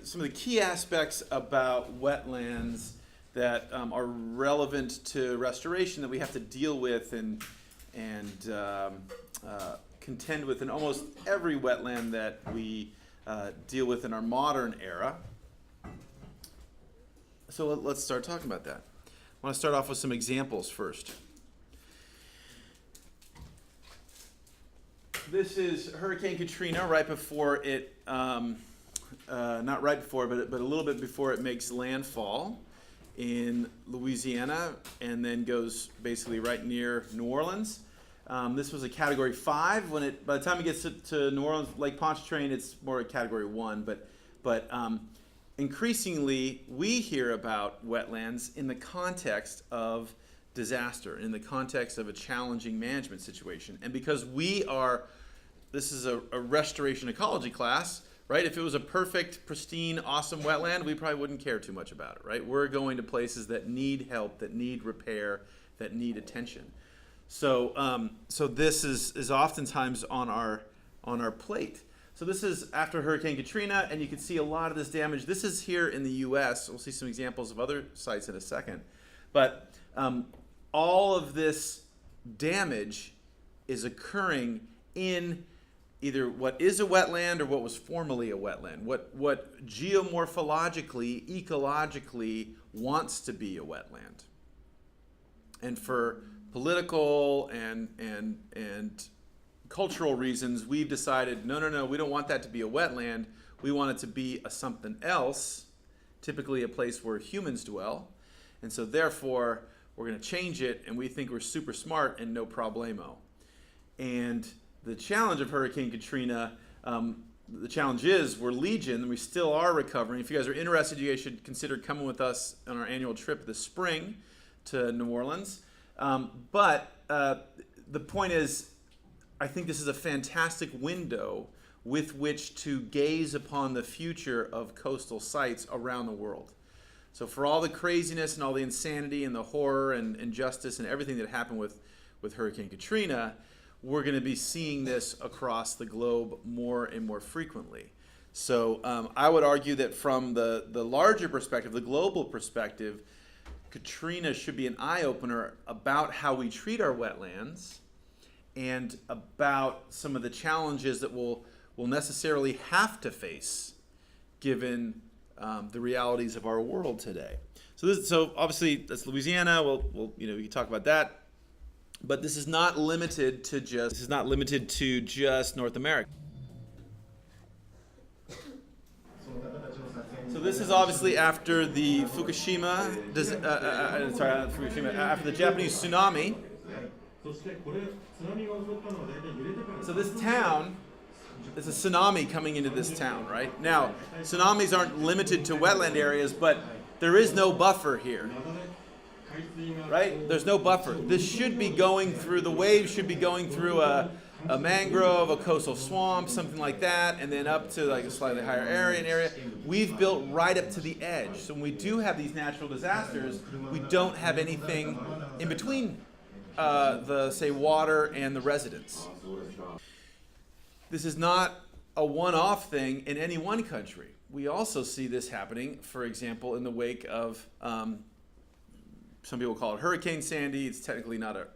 some of the key aspects about wetlands that are relevant to restoration that we have to deal with and contend with in almost every wetland that we deal with in our modern era. So let's start talking about that. I want to start off with some examples first. This is Hurricane Katrina right before it, not right before, but a little bit before it makes landfall in Louisiana and then goes basically right near New Orleans. This was a Category 5. By the time it gets to New Orleans, Lake Pontchartrain, it's more a Category 1. But increasingly, we hear about wetlands in the context of disaster, in the context of a challenging management situation. And because this is a restoration ecology class, right? If it was a perfect, pristine, awesome wetland, we probably wouldn't care too much about it, right? We're going to places that need help, that need repair, that need attention. So this is oftentimes on our plate. So this is after Hurricane Katrina, and you can see a lot of this damage. This is here in the U.S. We'll see some examples of other sites in a second. But all of this damage is occurring in either what is a wetland or what was formerly a wetland, what geomorphologically, ecologically wants to be a wetland. And for political and cultural reasons, we've decided, no, we don't want that to be a wetland. We want it to be a something else, typically a place where humans dwell. And so therefore, we're going to change it, and we think we're super smart and no problemo. And the challenge of Hurricane Katrina, the challenge is we're Legion, and we still are recovering. If you guys are interested, you guys should consider coming with us on our annual trip this spring to New Orleans. But the point is, I think this is a fantastic window with which to gaze upon the future of coastal sites around the world. So for all the craziness and all the insanity and the horror and injustice and everything that happened with Hurricane Katrina, we're going to be seeing this across the globe more and more frequently. So I would argue that from the larger perspective, the global perspective, Katrina should be an eye-opener about how we treat our wetlands and about some of the challenges that we'll necessarily have to face given the realities of our world today. So obviously that's Louisiana. We can talk about that, but this is not limited to just North America. So this is obviously after the after the Japanese tsunami. So this town, there's a tsunami coming into this town, right? Now, tsunamis aren't limited to wetland areas, but there is no buffer here, right? There's no buffer. This should be going through, the waves should be going through a mangrove, a coastal swamp, something like that, and then up to like a slightly higher area. We've built right up to the edge. So when we do have these natural disasters, we don't have anything in between say, water and the residents. This is not a one-off thing in any one country. We also see this happening, for example, in the wake of, some people call it Hurricane Sandy. Was technically not a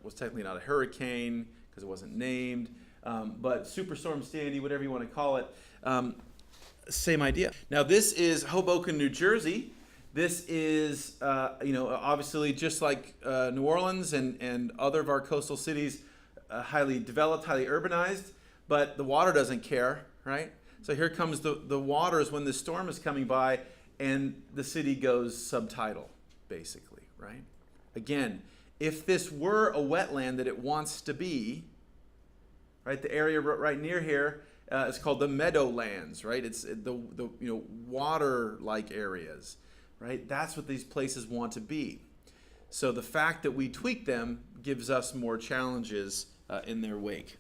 hurricane because it wasn't named, but Superstorm Sandy, whatever you want to call it, same idea. Now this is Hoboken, New Jersey. This is, obviously just like New Orleans and other of our coastal cities, highly developed, highly urbanized, but the water doesn't care, right? So here comes the waters when the storm is coming by, and the city goes subtidal, basically, right? Again, if this were a wetland that it wants to be, right, the area right near here is called the Meadowlands, right? It's the water-like areas. Right? That's what these places want to be. So the fact that we tweak them gives us more challenges in their wake.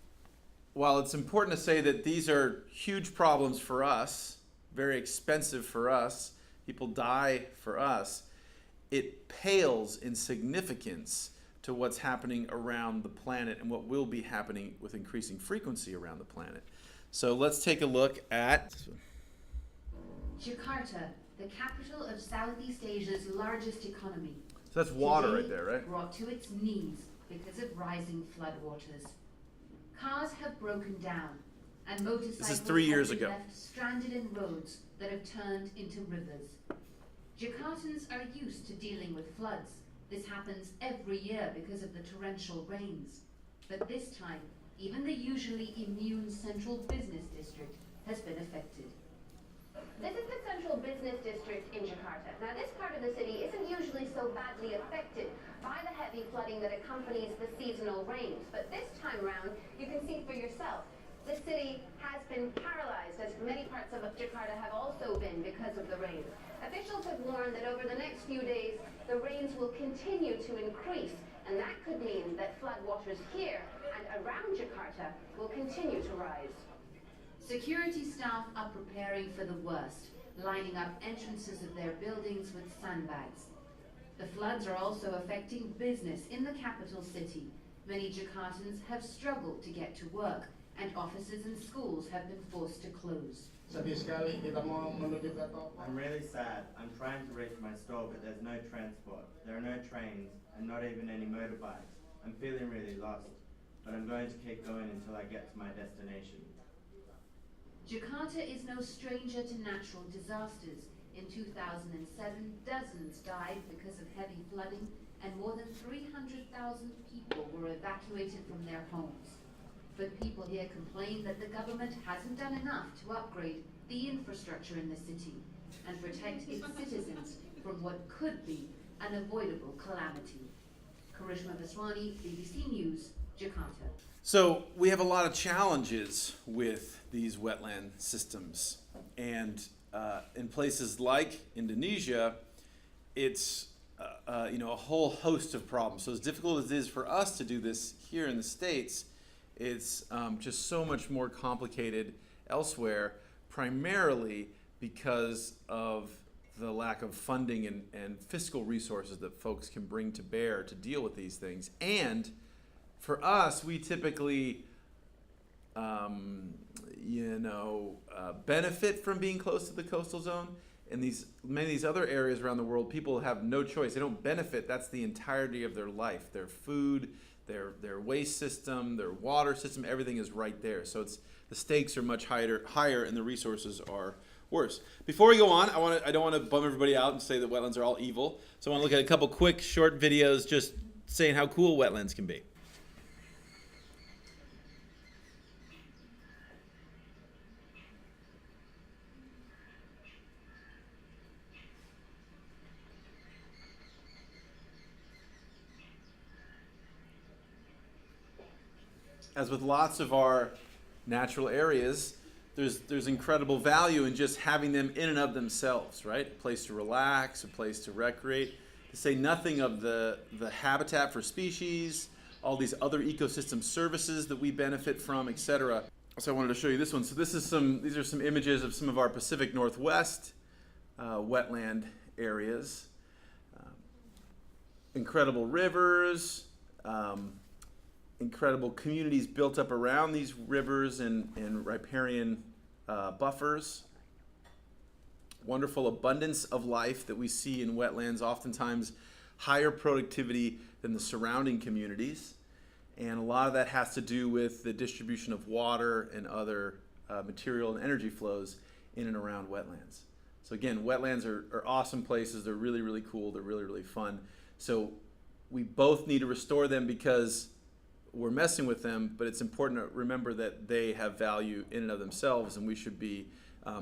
While it's important to say that these are huge problems for us, very expensive for us, people die for us, it pales in significance to what's happening around the planet and what will be happening with increasing frequency around the planet. So let's take a look at Jakarta, the capital of Southeast Asia's largest economy. So that's water today right there, right? Brought to its knees because of rising floodwaters. Cars have broken down, and motorcycles This is 3 years have been ago. left stranded in roads that have turned into rivers. Jakartans are used to dealing with floods. This happens every year because of the torrential rains. But this time, even the usually immune central business district has been affected. This is the central business district in Jakarta. Now, this part of the city isn't usually so badly affected by the heavy flooding that accompanies the seasonal rains. But this time round, you can see for yourself, the city has been paralyzed, as many parts of Jakarta have also been because of the rains. Officials have warned that over the next few days, the rains will continue to increase, and that could mean that floodwaters here and around Jakarta will continue to rise. Security staff are preparing for the worst, lining up entrances of their buildings with sandbags. The floods are also affecting business in the capital city. Many Jakartans have struggled to get to work, and offices and schools have been forced to close. Sedih sekali kita mau menuju ke toko. I'm really sad. I'm trying to reach my store, but there's no transport. There are no trains, and not even any motorbikes. I'm feeling really lost, but I'm going to keep going until I get to my destination. Jakarta is no stranger to natural disasters. In 2007, dozens died because of heavy flooding, and more than 300,000 people were evacuated from their homes. But people here complain that the government hasn't done enough to upgrade the infrastructure in the city and protect its citizens from what could be an avoidable calamity. Karishma Vaswani, BBC News, Jakarta. So we have a lot of challenges with these wetland systems, and in places like Indonesia, it's a whole host of problems. So as difficult as it is for us to do this here in the States, it's just so much more complicated elsewhere, primarily because of the lack of funding and fiscal resources that folks can bring to bear to deal with these things. And for us, we typically, benefit from being close to the coastal zone. In many of these other areas around the world, people have no choice. They don't benefit. That's the entirety of their life. Their food, their waste system, their water system, everything is right there. So the stakes are much higher, and the resources are worse. Before we go on, I don't want to bum everybody out and say that wetlands are all evil. So I want to look at a couple quick short videos just saying how cool wetlands can be. As with lots of our natural areas, there's incredible value in just having them in and of themselves, right? A place to relax, a place to recreate. To say nothing of the habitat for species, all these other ecosystem services that we benefit from, etc. So I wanted to show you this one. So these are some images of some of our Pacific Northwest wetland areas. Incredible rivers. Incredible communities built up around these rivers and riparian buffers. Wonderful abundance of life that we see in wetlands, oftentimes higher productivity than the surrounding communities. And a lot of that has to do with the distribution of water and other material and energy flows in and around wetlands. So again, wetlands are awesome places. They're really, really cool. They're really, really fun. So we both need to restore them because we're messing with them, but it's important to remember that they have value in and of themselves, and we should be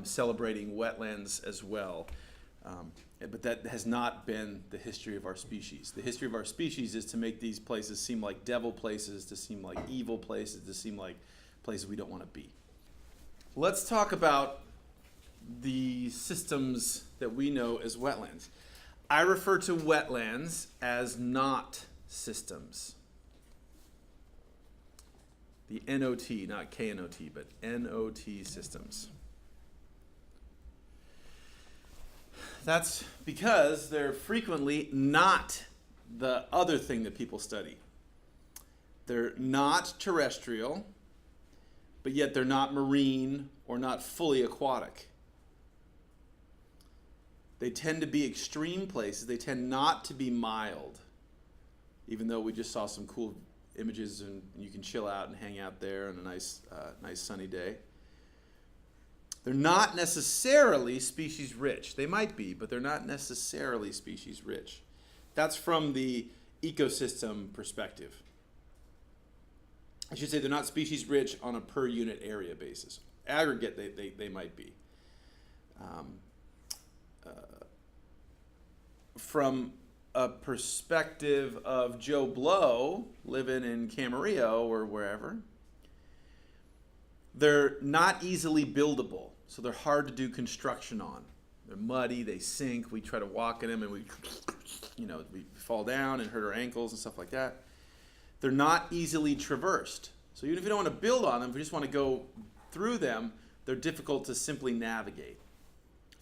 celebrating wetlands as well. But that has not been the history of our species. The history of our species is to make these places seem like devil places, to seem like evil places, to seem like places we don't want to be. Let's talk about the systems that we know as wetlands. I refer to wetlands as not systems. The NOT, not KNOT, but NOT systems. That's because they're frequently not the other thing that people study. They're not terrestrial, but yet they're not marine or not fully aquatic. They tend to be extreme places. They tend not to be mild, even though we just saw some cool images and you can chill out and hang out there on a nice sunny day. They're not necessarily species rich. They might be, but they're not necessarily species rich. That's from the ecosystem perspective. I should say they're not species rich on a per unit area basis. Aggregate, they might be. From a perspective of Joe Blow living in Camarillo or wherever, they're not easily buildable, so they're hard to do construction on. They're muddy, they sink, we try to walk in them and we fall down and hurt our ankles and stuff like that. They're not easily traversed. So even if you don't want to build on them, if you just want to go through them, they're difficult to simply navigate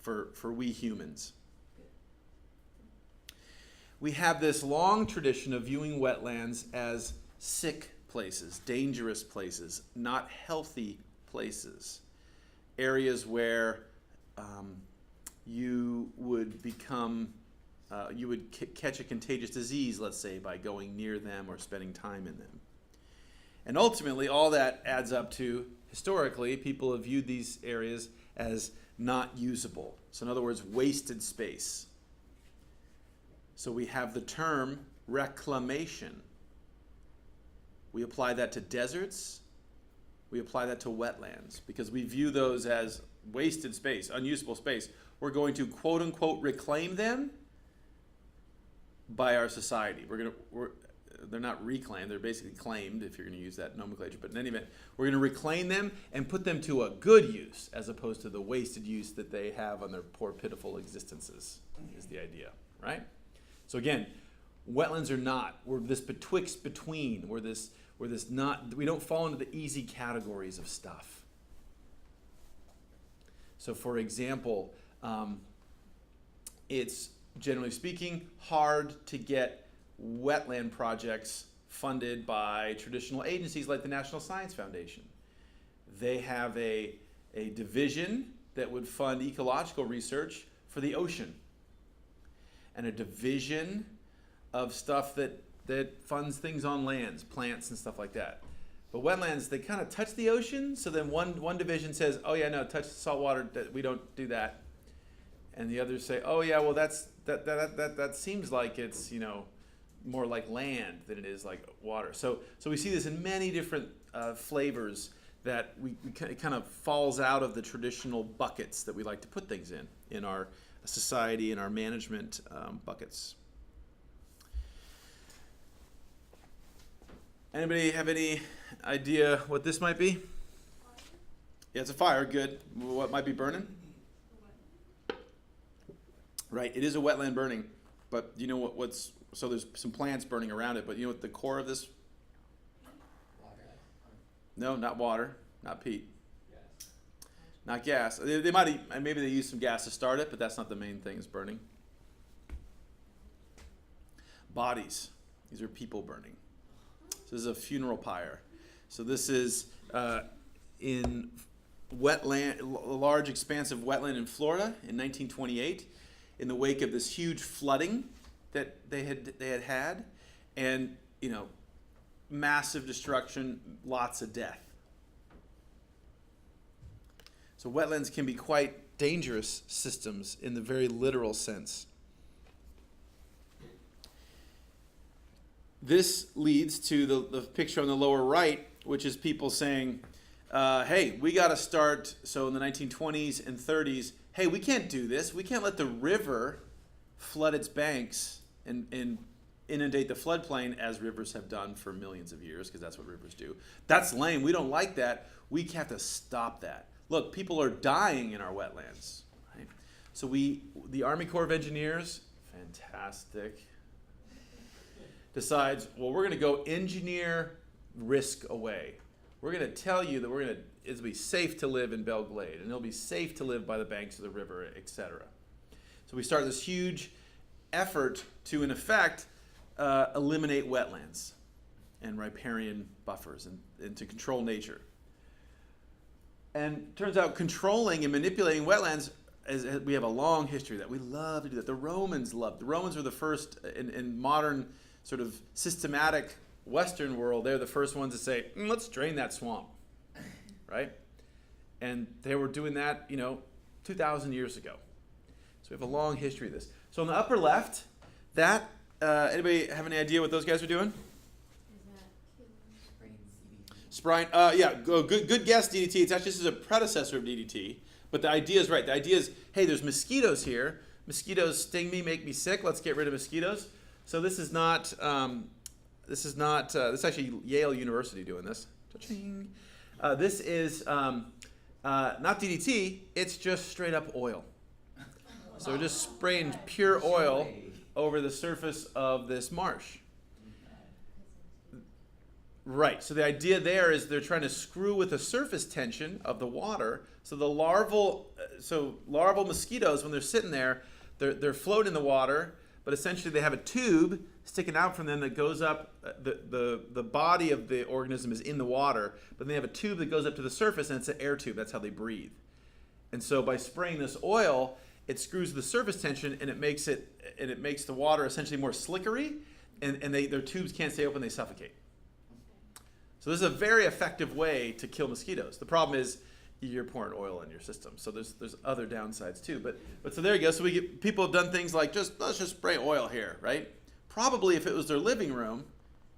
for we humans. We have this long tradition of viewing wetlands as sick places, dangerous places, not healthy places. Areas where you would catch a contagious disease, let's say, by going near them or spending time in them. And ultimately, all that adds up to, historically, people have viewed these areas as not usable. So in other words, wasted space. So we have the term reclamation. We apply that to deserts. We apply that to wetlands because we view those as wasted space, unusable space. We're going to quote unquote reclaim them by our society. They're not reclaimed, they're basically claimed if you're going to use that nomenclature. But in any event, we're going to reclaim them and put them to a good use as opposed to the wasted use that they have on their poor, pitiful existences, is the idea, right? So again, wetlands are not. We're this betwixt between. We're this not. We don't fall into the easy categories of stuff. So, for example, it's generally speaking hard to get wetland projects funded by traditional agencies like the National Science Foundation. They have a division that would fund ecological research for the ocean, and a division of stuff that funds things on lands, plants and stuff like that. But wetlands, they kind of touch the ocean, so then one division says, oh yeah, no, touch salt water, we don't do that. And the others say, oh yeah, well that seems like it's, more like land than it is like water. So we see this in many different flavors that it kind of falls out of the traditional buckets that we like to put things in our society and our management buckets. Anybody have any idea what this might be? Yeah, it's a fire, good. What might be burning? Right, it is a wetland burning, but you know what's, so there's some plants burning around it, but you know what the core of this? Water. No, not water, not peat. Not gas. They might, maybe they use some gas to start it, but that's not the main thing is burning. Bodies. These are people burning. So this is a funeral pyre. So this is in wetland, a large expansive wetland in Florida in 1928, in the wake of this huge flooding that they had, and massive destruction, lots of death. So wetlands can be quite dangerous systems in the very literal sense. This leads to the picture on the lower right, which is people saying, hey, we got to start, so in the 1920s and 30s, hey, we can't do this. We can't let the river flood its banks and inundate the floodplain as rivers have done for millions of years, because that's what rivers do. That's lame. We don't like that. We have to stop that. Look, people are dying in our wetlands. Right? So the Army Corps of Engineers, fantastic, decides, well, we're going to go engineer risk away. We're going to tell you that it'll be safe to live in Belle Glade, and it'll be safe to live by the banks of the river, etc. So we start this huge effort to, in effect, eliminate wetlands and riparian buffers and to control nature. And turns out controlling and manipulating wetlands we have a long history of that. We love to do that. The Romans loved. The Romans were the first in modern sort of systematic Western world. They're the first ones to say, let's drain that swamp, right? And they were doing that, 2,000 years ago. So we have a long history of this. So on the upper left, that anybody have any idea what those guys are doing? Spraying. Yeah, good guess, DDT. It's actually, this is a predecessor of DDT. But the idea is right. The idea is, hey, there's mosquitoes here. Mosquitoes sting me, make me sick. Let's get rid of mosquitoes. So this is not. This is actually Yale University doing this. Cha-ching. This is not DDT. It's just straight up oil. So we're just spraying pure oil over the surface of this marsh. Right, so the idea there is they're trying to screw with the surface tension of the water. So the larval mosquitoes, when they're sitting there, they're floating in the water, but essentially they have a tube sticking out from them that goes up. The body of the organism is in the water, but they have a tube that goes up to the surface, and it's an air tube. That's how they breathe. And so by spraying this oil, it screws the surface tension, and it makes the water essentially more slickery, and their tubes can't stay open; they suffocate. So this is a very effective way to kill mosquitoes. The problem is you're pouring oil in your system. So there's other downsides too. But so there you go. So people have done things like let's just spray oil here, right? Probably if it was their living room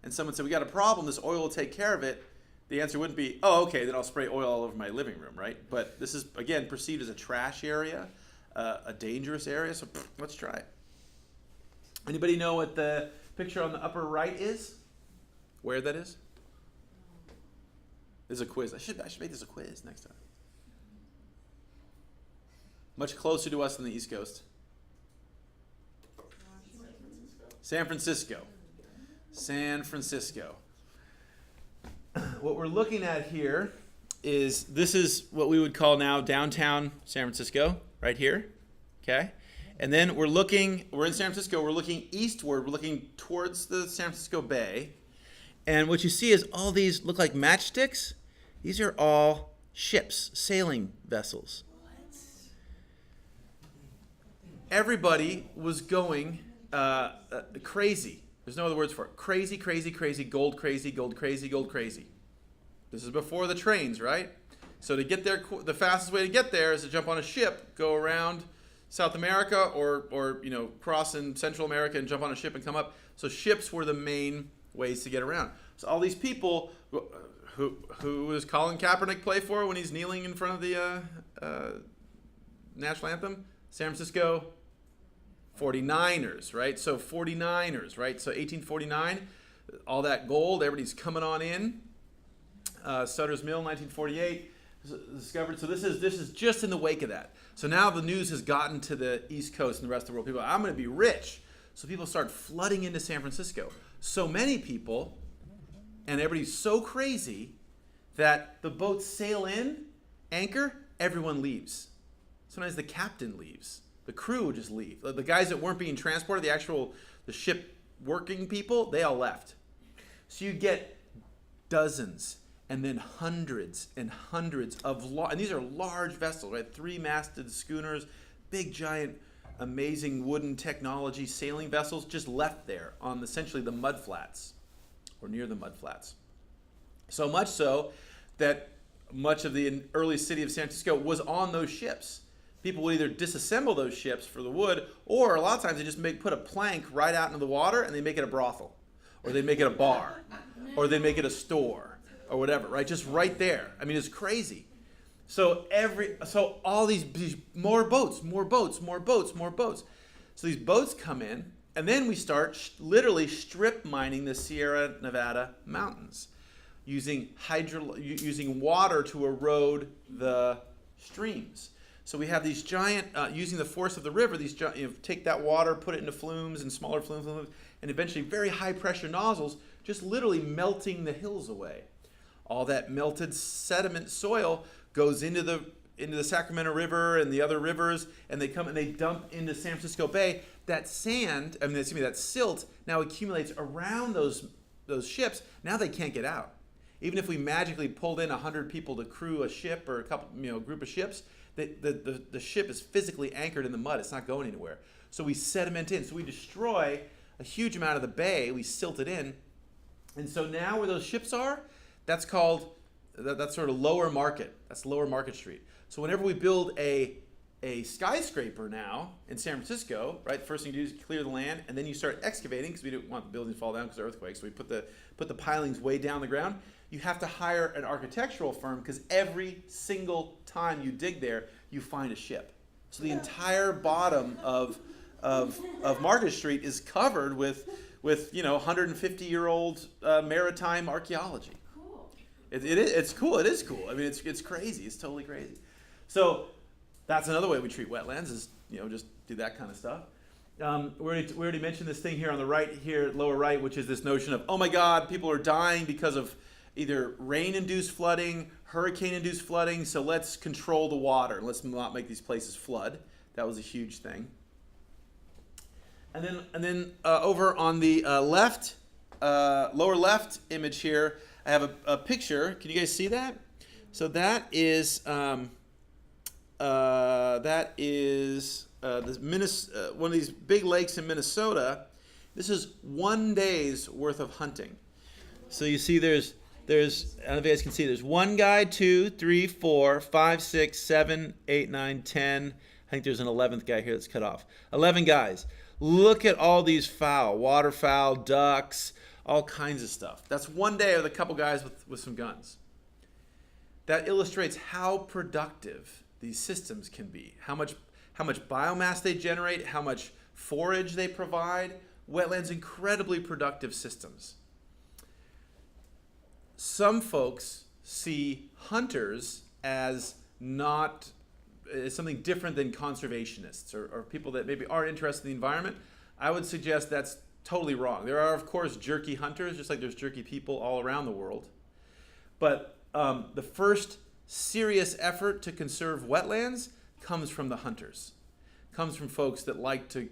and someone said, we got a problem, this oil will take care of it, the answer wouldn't be, oh, okay, then I'll spray oil all over my living room, right? But this is, again, perceived as a trash area, a dangerous area, so let's try it. Anybody know what the picture on the upper right is? Where that is? There's a quiz. I should make this a quiz next time. Much closer to us than the East Coast. San Francisco. San Francisco. What we're looking at here this is what we would call now downtown San Francisco, right here. Okay? And then we're in San Francisco, we're looking eastward, we're looking towards the San Francisco Bay. And what you see is all these look like matchsticks. These are all ships, sailing vessels. Everybody was going crazy. There's no other words for it. Crazy, crazy, crazy, gold crazy, gold crazy, gold crazy. This is before the trains, right? So to get there, the fastest way to get there is to jump on a ship, go around South America or cross in Central America and jump on a ship and come up. So ships were the main ways to get around. So all these people, who does Colin Kaepernick play for when he's kneeling in front of the national anthem? San Francisco 49ers, right? So 49ers, right? So 1849, all that gold, everybody's coming on in. Sutter's Mill, 1948, discovered. So this is just in the wake of that. So now the news has gotten to the East Coast and the rest of the world. People are, I'm going to be rich. So people start flooding into San Francisco. So many people, and everybody's so crazy that the boats sail in, anchor, everyone leaves. Sometimes the captain leaves. The crew would just leave. The guys that weren't being transported, the ship working people, they all left. So you get dozens and then hundreds and hundreds of, and these are large vessels, right? 3-masted schooners, big, giant, amazing wooden technology sailing vessels just left there on essentially the mudflats or near the mudflats. So much so that much of the early city of San Francisco was on those ships. People would either disassemble those ships for the wood, or a lot of times they just put a plank right out into the water and they make it a brothel, or they make it a bar, or they make it a store, or whatever, right? Just right there. I mean, it's crazy. So all these more boats. So these boats come in, and then we start literally strip mining the Sierra Nevada mountains, using water to erode the streams. So we have these giant, using the force of the river, take that water, put it into flumes and smaller flumes, and eventually very high pressure nozzles, just literally melting the hills away. All that melted sediment soil goes into the Sacramento River and the other rivers, and they come and they dump into San Francisco Bay. That silt now accumulates around those ships. Now they can't get out. Even if we magically pulled in 100 people to crew a ship or a group of ships, the ship is physically anchored in the mud. It's not going anywhere. So we sediment in. So we destroy a huge amount of the bay. We silt it in. And so now where those ships are, that's called, that's sort of lower market. That's lower Market Street. So whenever we build a skyscraper now in San Francisco, right, the first thing you do is clear the land, and then you start excavating because we don't want the building to fall down because of earthquakes. So we put the pilings way down the ground. You have to hire an architectural firm because every single time you dig there, you find a ship. So the entire bottom of Market Street is covered with 150-year-old maritime archaeology. Cool. It's cool. It is cool. I mean, it's crazy. It's totally crazy. So that's another way we treat wetlands is just do that kind of stuff. We already mentioned this thing here on the right here, lower right, which is this notion of, oh my God, people are dying because of either rain-induced flooding, hurricane-induced flooding, so let's control the water. Let's not make these places flood. That was a huge thing. And then over on the lower left image here, I have a picture. Can you guys see that? So that is one of these big lakes in Minnesota. This is 1 day's worth of hunting. So you see there's I don't know if you guys can see, there's 1 guy, 2, 3, 4, 5, 6, 7, 8, 9, 10. I think there's an 11th guy here that's cut off. 11 guys. Look at all these fowl, waterfowl, ducks, all kinds of stuff. That's 1 day with a couple guys with some guns. That illustrates how productive these systems can be, how much biomass they generate, how much forage they provide. Wetlands, incredibly productive systems. Some folks see hunters as something different than conservationists or people that maybe are interested in the environment. I would suggest that's totally wrong. There are, of course, jerky hunters, just like there's jerky people all around the world. But the first serious effort to conserve wetlands comes from the hunters. Comes from folks that like to,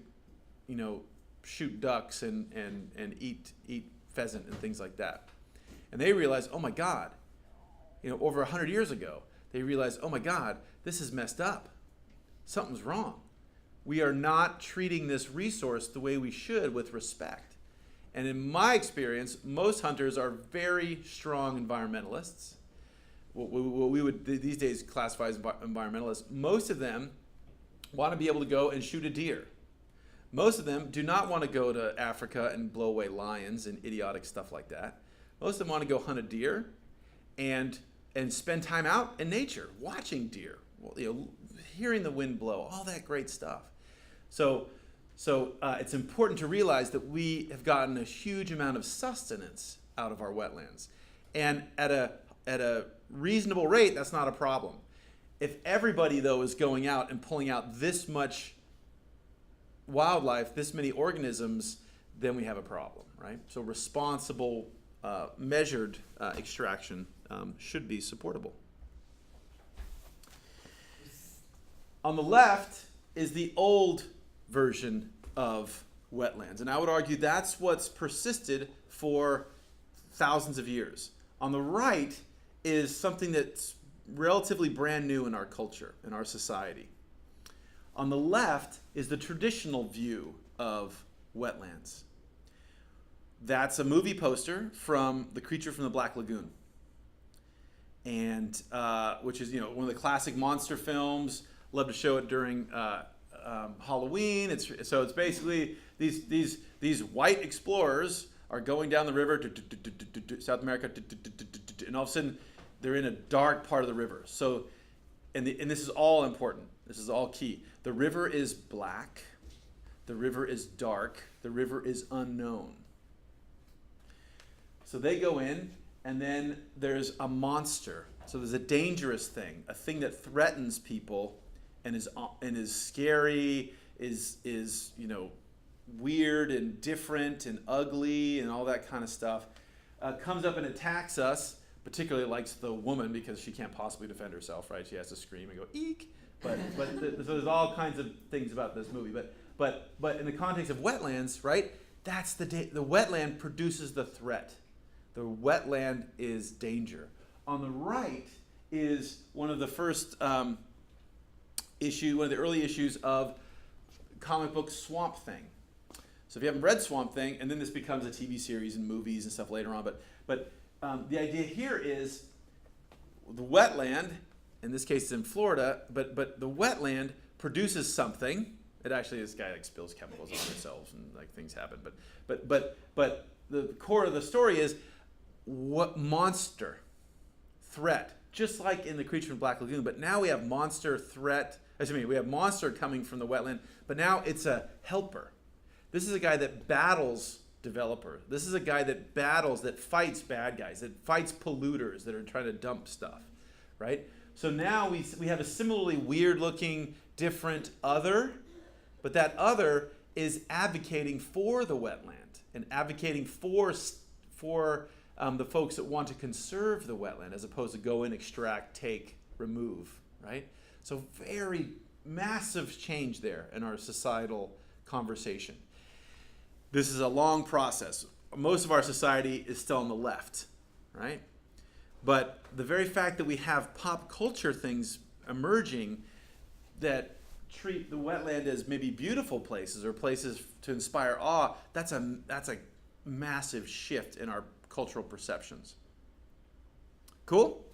shoot ducks and eat pheasant and things like that. And they realize, oh my God, over 100 years ago, they realized, oh my God, this is messed up. Something's wrong. We are not treating this resource the way we should with respect. And in my experience, most hunters are very strong environmentalists. What we would these days classify as environmentalists. Most of them want to be able to go and shoot a deer. Most of them do not want to go to Africa and blow away lions and idiotic stuff like that. Most of them want to go hunt a deer and spend time out in nature, watching deer, hearing the wind blow, all that great stuff. So it's important to realize that we have gotten a huge amount of sustenance out of our wetlands. And at a reasonable rate, that's not a problem. If everybody, though, is going out and pulling out this much wildlife, this many organisms, then we have a problem, right? So responsible, measured extraction should be supportable. On the left is the old version of wetlands, and I would argue that's what's persisted for thousands of years. On the right is something that's relatively brand new in our culture, in our society. On the left is the traditional view of wetlands. That's a movie poster from The Creature from the Black Lagoon, and which is one of the classic monster films. Love to show it during Halloween. It's basically these white explorers are going down the river to South America, and all of a sudden they're in a dark part of the river. So, and this is all important. This is all key. The river is black. The river is dark. The river is unknown. So they go in, and then there's a monster. So there's a dangerous thing, a thing that threatens people, and is scary, is weird and different and ugly and all that kind of stuff. Comes up and attacks us. Particularly likes the woman because she can't possibly defend herself, right? She has to scream and go eek. So there's all kinds of things about this movie. But in the context of wetlands, right? That's the wetland produces the threat. The wetland is danger. On the right is one of the first issue, one of the early issues of comic book Swamp Thing. So if you haven't read Swamp Thing, and then this becomes a TV series and movies and stuff later on, but the idea here is the wetland, in this case it's in Florida, but the wetland produces something. It actually, this guy like spills chemicals on himself and like things happen. But the core of the story is what monster threat, just like in the Creature from Black Lagoon. But now we have monster threat. We have monster coming from the wetland, but now it's a helper. This is a guy that battles developer. This is a guy that battles, that fights bad guys, that fights polluters that are trying to dump stuff, right? So now we have a similarly weird-looking, different other, but that other is advocating for the wetland and advocating for the folks that want to conserve the wetland as opposed to go in, extract, take, remove, right? So very massive change there in our societal conversation. This is a long process. Most of our society is still on the left, right? But the very fact that we have pop culture things emerging that treat the wetland as maybe beautiful places or places to inspire awe, that's a massive shift in our cultural perceptions. Cool?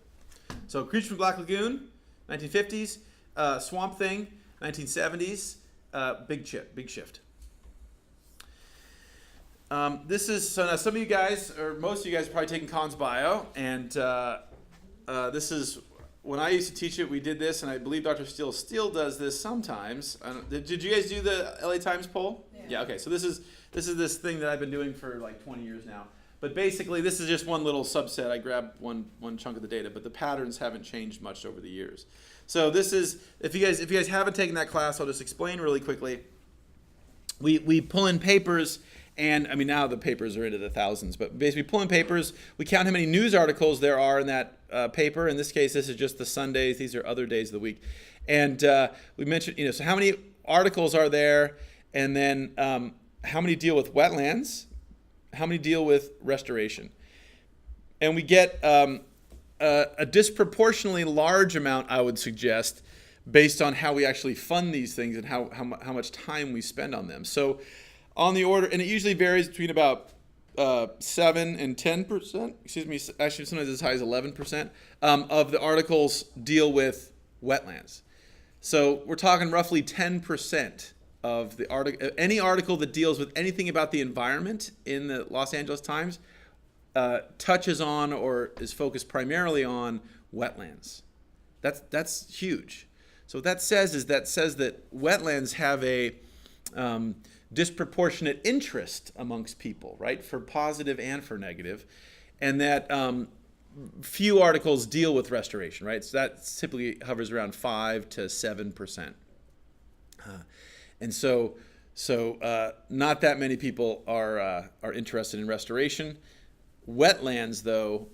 So Creature from Black Lagoon, 1950s, Swamp Thing, 1970s, big shift. This is, so now some of you guys, or most of you guys are probably taking Cons Bio, and this is, when I used to teach it, we did this, and I believe Dr. Steele still does this sometimes. Did you guys do the LA Times poll? Yeah, okay, so this is this thing that I've been doing for like 20 years now. But basically, this is just one little subset. I grabbed one chunk of the data, but the patterns haven't changed much over the years. So this is, if you guys haven't taken that class, I'll just explain really quickly. We pull in papers, and I mean now the papers are into the thousands, but basically pull in papers, we count how many news articles there are in that paper. In this case, this is just the Sundays. These are other days of the week. And we mentioned, so how many articles are there, and then how many deal with wetlands, how many deal with restoration. And we get a disproportionately large amount, I would suggest, based on how we actually fund these things and how much time we spend on them. So on the order, and it usually varies between about 7 and 10%, excuse me, actually sometimes as high as 11% of the articles deal with wetlands. So we're talking roughly 10% of the article, any article that deals with anything about the environment in the Los Angeles Times touches on or is focused primarily on wetlands. That's huge. So what that says is that wetlands have a disproportionate interest amongst people, right, for positive and for negative, and that few articles deal with restoration, right? So that typically hovers around 5 to 7%. And so not that many people are interested in restoration. Wetlands, though,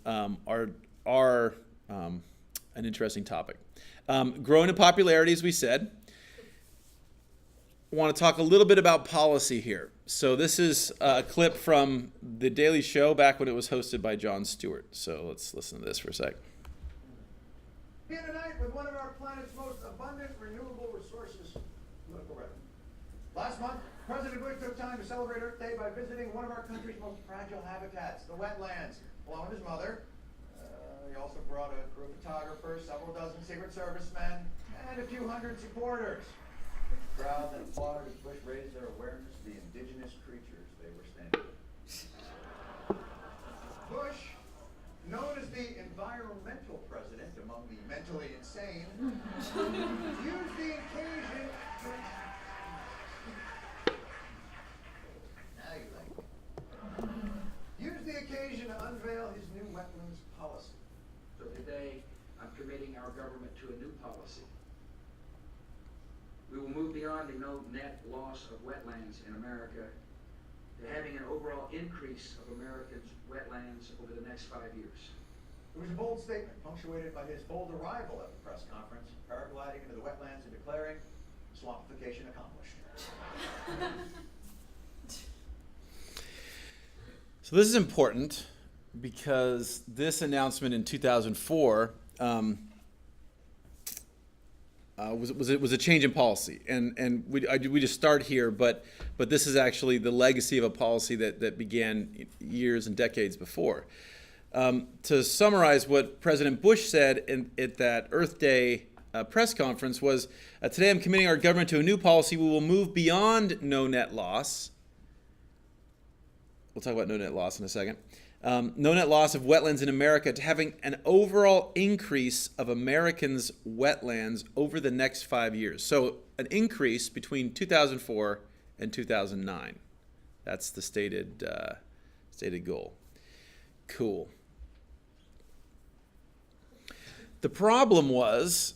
are an interesting topic. Growing in popularity, as we said. I want to talk a little bit about policy here. So this is a clip from The Daily Show back when it was hosted by Jon Stewart. So let's listen to this for a sec. Here tonight with one of our planet's most abundant renewable resources, political revenue. Last month, President Bush took time to celebrate Earth Day by visiting one of our country's most fragile habitats, the wetlands, along with his mother. He also brought a crew of photographers, several dozen Secret Service men, and a few hundred supporters. The crowd then applauded as Bush raised their awareness to the indigenous creatures they were standing with. Bush, known as the environmental president among the mentally insane, used the occasion to... Now you like it. Used the occasion to unveil his new wetlands policy. So today, I'm committing our government to a new policy. We will move beyond the no net loss of wetlands in America to having an overall increase of Americans' wetlands over the next 5 years. It was a bold statement, punctuated by his bold arrival at the press conference, paragliding into the wetlands and declaring, swampification accomplished. So this is important because this announcement in 2004 was a change in policy, and we just start here, but this is actually the legacy of a policy that began years and decades before. To summarize what President Bush said at that Earth Day press conference was, today I'm committing our government to a new policy. We will move beyond no net loss. We'll talk about no net loss in a second. No net loss of wetlands in America to having an overall increase of Americans' wetlands over the next 5 years. So an increase between 2004 and 2009. That's the stated goal. Cool. The problem was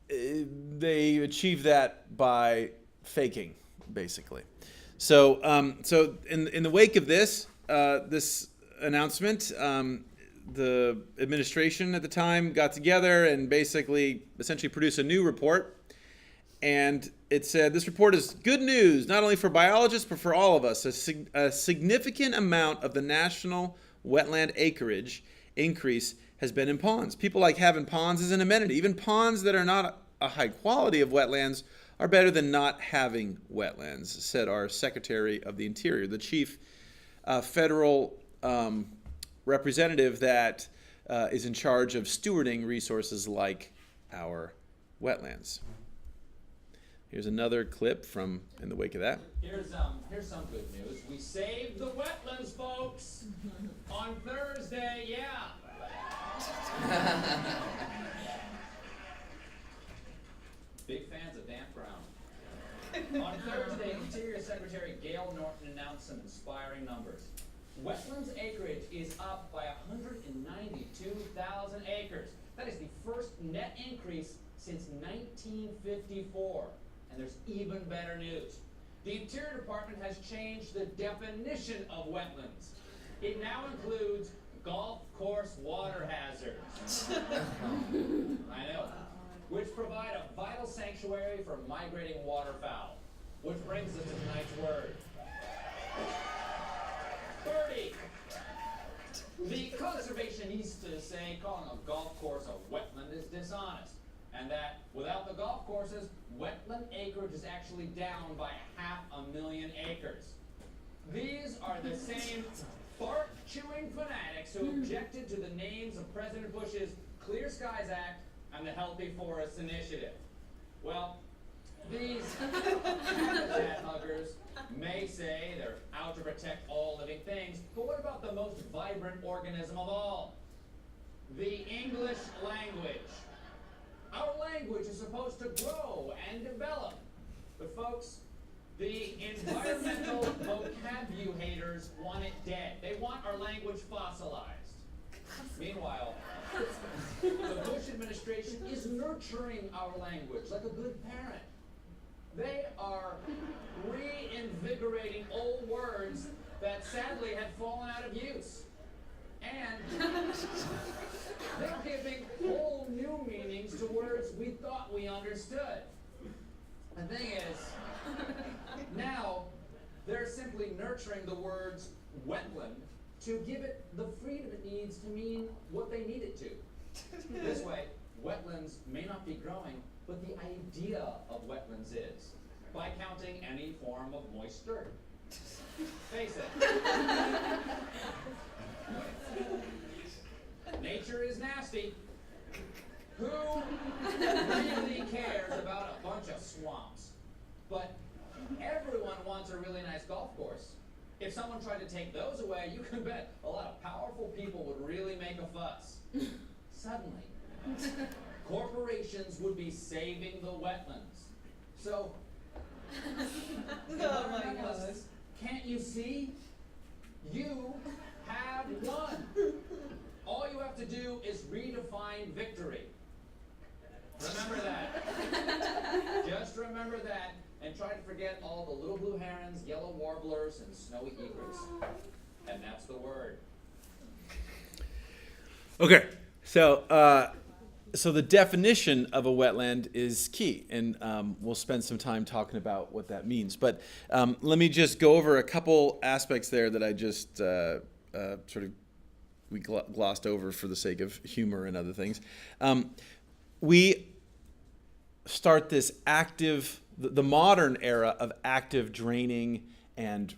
they achieved that by faking, basically. So, in the wake of this announcement, the administration at the time got together and essentially produced a new report. And it said, this report is good news, not only for biologists, but for all of us. A significant amount of the national wetland acreage increase has been in ponds. People like having ponds as an amenity. Even ponds that are not a high quality of wetlands are better than not having wetlands, said our Secretary of the Interior, the chief federal representative that is in charge of stewarding resources like our wetlands. Here's another clip from in the wake of that. Here's some good news. We saved the wetlands, folks. On Thursday, yeah. Big fans of damp ground. On Thursday, Interior Secretary Gail Norton announced some inspiring numbers. Wetlands acreage is up by 192,000 acres. That is the first net increase since 1954. And there's even better news. The Interior Department has changed the definition of wetlands. It now includes golf course water hazards. I know. Which provide a vital sanctuary for migrating waterfowl. Which brings us to tonight's word. Birdie. The conservationists say calling a golf course a wetland is dishonest. And that without the golf courses, wetland acreage is actually down by 500,000 acres. These are the same bark-chewing fanatics who objected to the names of President Bush's Clear Skies Act and the Healthy Forests Initiative. Well, these habitat huggers may say they're out to protect all living things, but what about the most vibrant organism of all? The English language. Our language is supposed to grow and develop. But folks, the environmental vocabulators want it dead. They want our language fossilized. Meanwhile, the Bush administration is nurturing our language like a good parent. They are reinvigorating old words that sadly had fallen out of use. And they're giving whole new meanings to words we thought we understood. The thing is, now they're simply nurturing the words wetland to give it the freedom it needs to mean what they need it to. This way, wetlands may not be growing, but the idea of wetlands is, by counting any form of moist dirt. Face it. Nature is nasty. Who really cares about a bunch of swamps? But everyone wants a really nice golf course. If someone tried to take those away, you can bet a lot of powerful people would really make a fuss. Suddenly, corporations would be saving the wetlands. So, environmentalists, can't you see? You have won. All you have to do is redefine victory. Remember that. Just remember that, and try to forget all the little blue herons, yellow warblers, and snowy egrets. And that's the word. Okay, so the definition of a wetland is key, and we'll spend some time talking about what that means. But let me just go over a couple aspects there that I just we glossed over for the sake of humor and other things. we start this active, the modern era of active draining and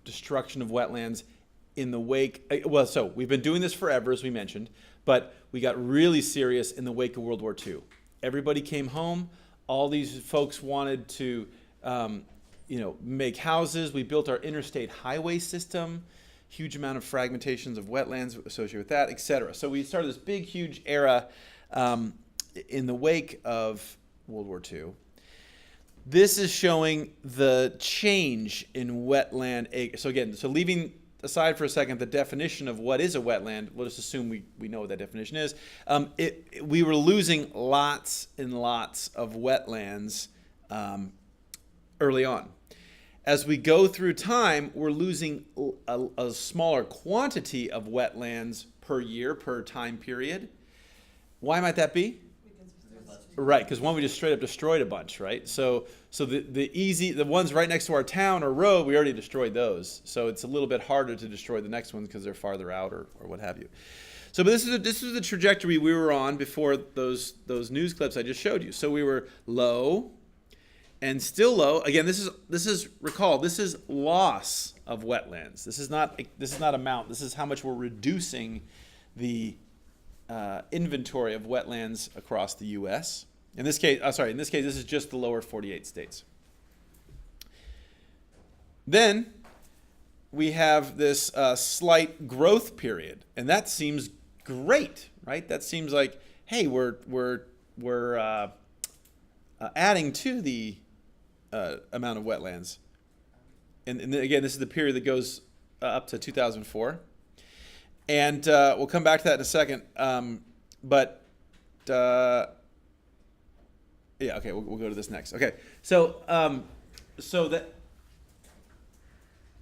destruction of wetlands in the wake. Well, so we've been doing this forever, as we mentioned, but we got really serious in the wake of World War II. Everybody came home. All these folks wanted to, make houses. We built our interstate highway system. Huge amount of fragmentations of wetlands associated with that, et cetera. So we started this big, huge era in the wake of World War II. This is showing the change in wetland acre. So again, leaving aside for a second the definition of what is a wetland, we'll just assume we know what that definition is. We were losing lots and lots of wetlands early on. As we go through time, we're losing a smaller quantity of wetlands per year, per time period. Why might that be? Right, because one, we just straight up destroyed a bunch, right? So the ones right next to our town or road, we already destroyed those. So it's a little bit harder to destroy the next ones because they're farther out or what have you. So, but this is the trajectory we were on before those news clips I just showed you. So we were low and still low. Again, this is recall, this is loss of wetlands. This is not amount. This is how much we're reducing the inventory of wetlands across the U.S. In this case, this is just the lower 48 states. Then we have this slight growth period, and that seems great, right? That seems like, hey, we're adding to the amount of wetlands, and again, this is the period that goes up to 2004. And we'll come back to that in a second. Yeah, okay, we'll go to this next. Okay, so that,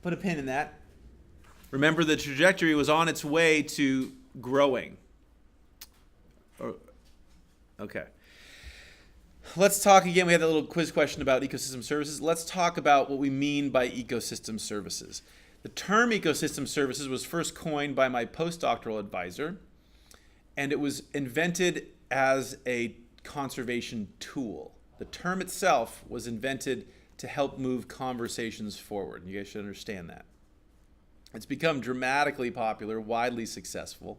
put a pin in that. Remember, the trajectory was on its way to growing. Okay. Let's talk again. We had that little quiz question about ecosystem services. Let's talk about what we mean by ecosystem services. The term ecosystem services was first coined by my postdoctoral advisor, and it was invented as a conservation tool. The term itself was invented to help move conversations forward. You guys should understand that. It's become dramatically popular, widely successful.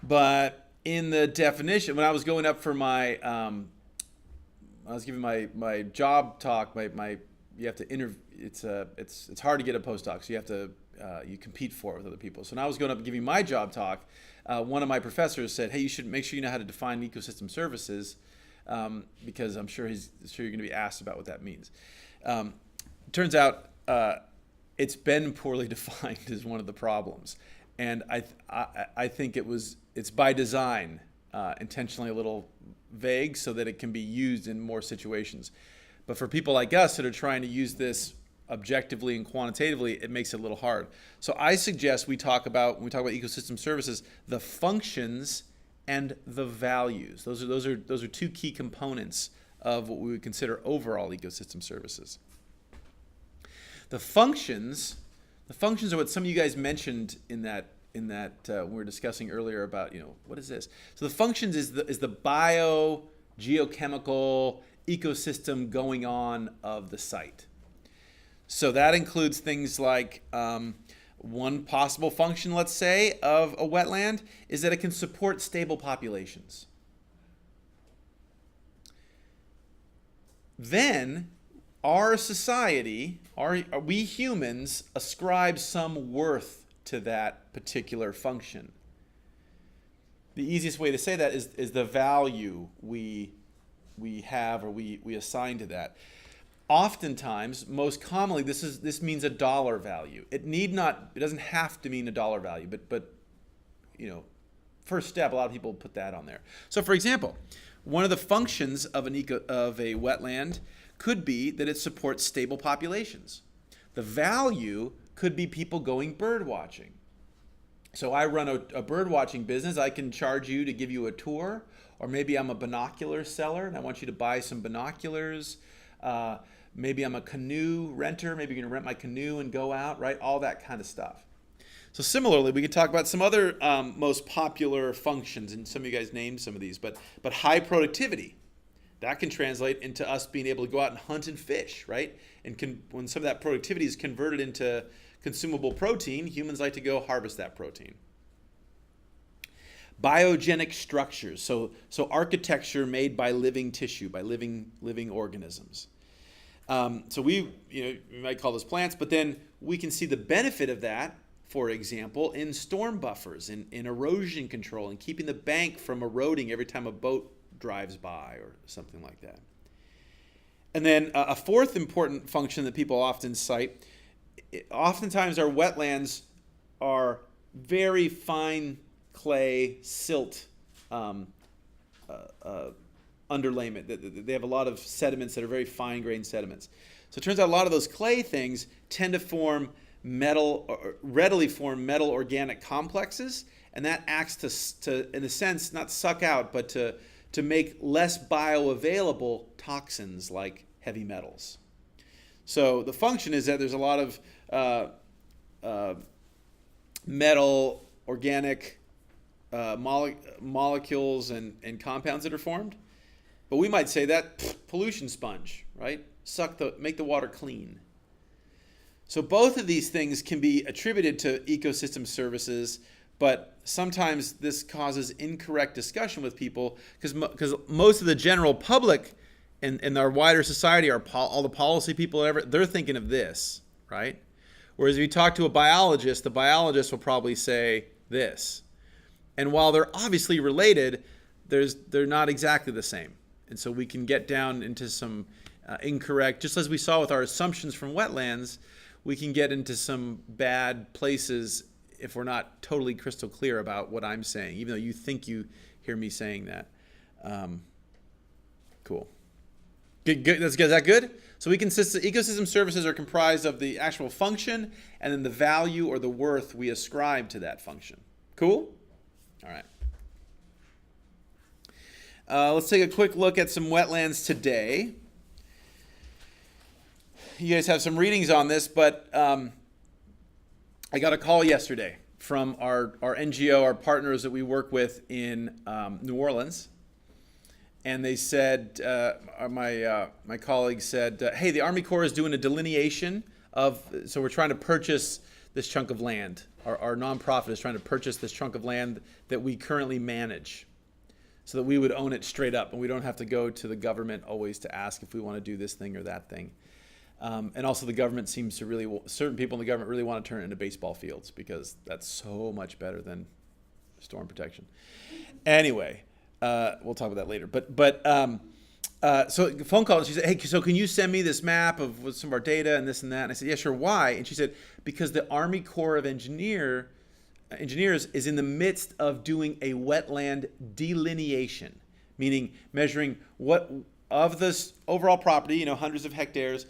But in the definition, when I was going up for my, I was giving my job talk, you have to interview. It's hard to get a postdoc, so you have to you compete for it with other people. So when I was going up and giving my job talk, one of my professors said, "Hey, you should make sure you know how to define ecosystem services, because I'm sure you're going to be asked about what that means." Turns out it's been poorly defined is one of the problems, and I think it's by design, intentionally a little vague so that it can be used in more situations. But for people like us that are trying to use this objectively and quantitatively, it makes it a little hard. So I suggest when we talk about ecosystem services, the functions and the values. Those are two key components of what we would consider overall ecosystem services. The functions are what some of you guys mentioned in that we were discussing earlier about, what is this? So the functions is the bio, geochemical, ecosystem going on of the site. So that includes things like one possible function, let's say, of a wetland is that it can support stable populations. Then our society, we humans, ascribe some worth to that particular function. The easiest way to say that is the value we have or we assign to that. Oftentimes, most commonly, this means a dollar value. It doesn't have to mean a dollar value, but first step, a lot of people put that on there. So for example, one of the functions of a wetland could be that it supports stable populations. The value could be people going bird watching. So I run a bird watching business. I can charge you to give you a tour, or maybe I'm a binocular seller and I want you to buy some binoculars. Maybe I'm a canoe renter. Maybe you're going to rent my canoe and go out, right? All that kind of stuff. So similarly, we can talk about some other most popular functions, and some of you guys named some of these, but high productivity. That can translate into us being able to go out and hunt and fish, right? And when some of that productivity is converted into consumable protein, humans like to go harvest that protein. Biogenic structures, so architecture made by living tissue, by living organisms. So we might call those plants, but then we can see the benefit of that, for example, in storm buffers, in erosion control, and keeping the bank from eroding every time a boat drives by or something like that. And then a fourth important function that people often cite, oftentimes our wetlands are very fine clay silt underlayment. They have a lot of sediments that are very fine-grained sediments. So it turns out a lot of those clay things tend to form readily form metal organic complexes, and that acts to in a sense, not suck out, but to make less bioavailable toxins like heavy metals. So the function is that there's a lot of metal, organic molecules and compounds that are formed. But we might say that pollution sponge, right? Make the water clean. So both of these things can be attributed to ecosystem services, but sometimes this causes incorrect discussion with people because most of the general public in our wider society, all the policy people, they're thinking of this, right? Whereas if you talk to a biologist, the biologist will probably say this. And while they're obviously related, they're not exactly the same. And so we can get down into some incorrect, just as we saw with our assumptions from wetlands, we can get into some bad places if we're not totally crystal clear about what I'm saying, even though you think you hear me saying that. Cool. Good. Is that good? So ecosystem services are comprised of the actual function and then the value or the worth we ascribe to that function. Cool? All right. Let's take a quick look at some wetlands today. You guys have some readings on this, but I got a call yesterday from our NGO, our partners that we work with in New Orleans. And they said, my colleague said, hey, the Army Corps is doing a delineation so we're trying to purchase this chunk of land. Our nonprofit is trying to purchase this chunk of land that we currently manage so that we would own it straight up and we don't have to go to the government always to ask if we want to do this thing or that thing. And also the government seems to certain people in the government really want to turn it into baseball fields because that's so much better than storm protection. Anyway, we'll talk about that later. So phone call, and she said, hey, so can you send me this map with some of our data and this and that? And I said, yeah, sure. Why? And she said, because the Army Corps of Engineers is in the midst of doing a wetland delineation, meaning measuring what of this overall property, hundreds of hectares,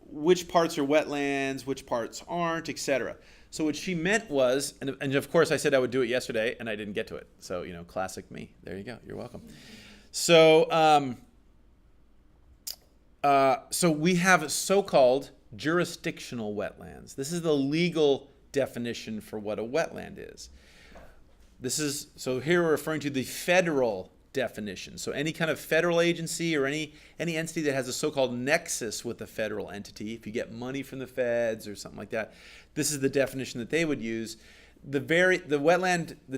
which parts are wetlands, which parts aren't, etc. So what she meant was, and of course I said I would do it yesterday, and I didn't get to it. So, classic me. There you go. You're welcome. So, so we have so-called jurisdictional wetlands. This is the legal definition for what a wetland is. So here we're referring to the federal definition. So any kind of federal agency or any entity that has a so-called nexus with a federal entity, if you get money from the feds or something like that, this is the definition that they would use. The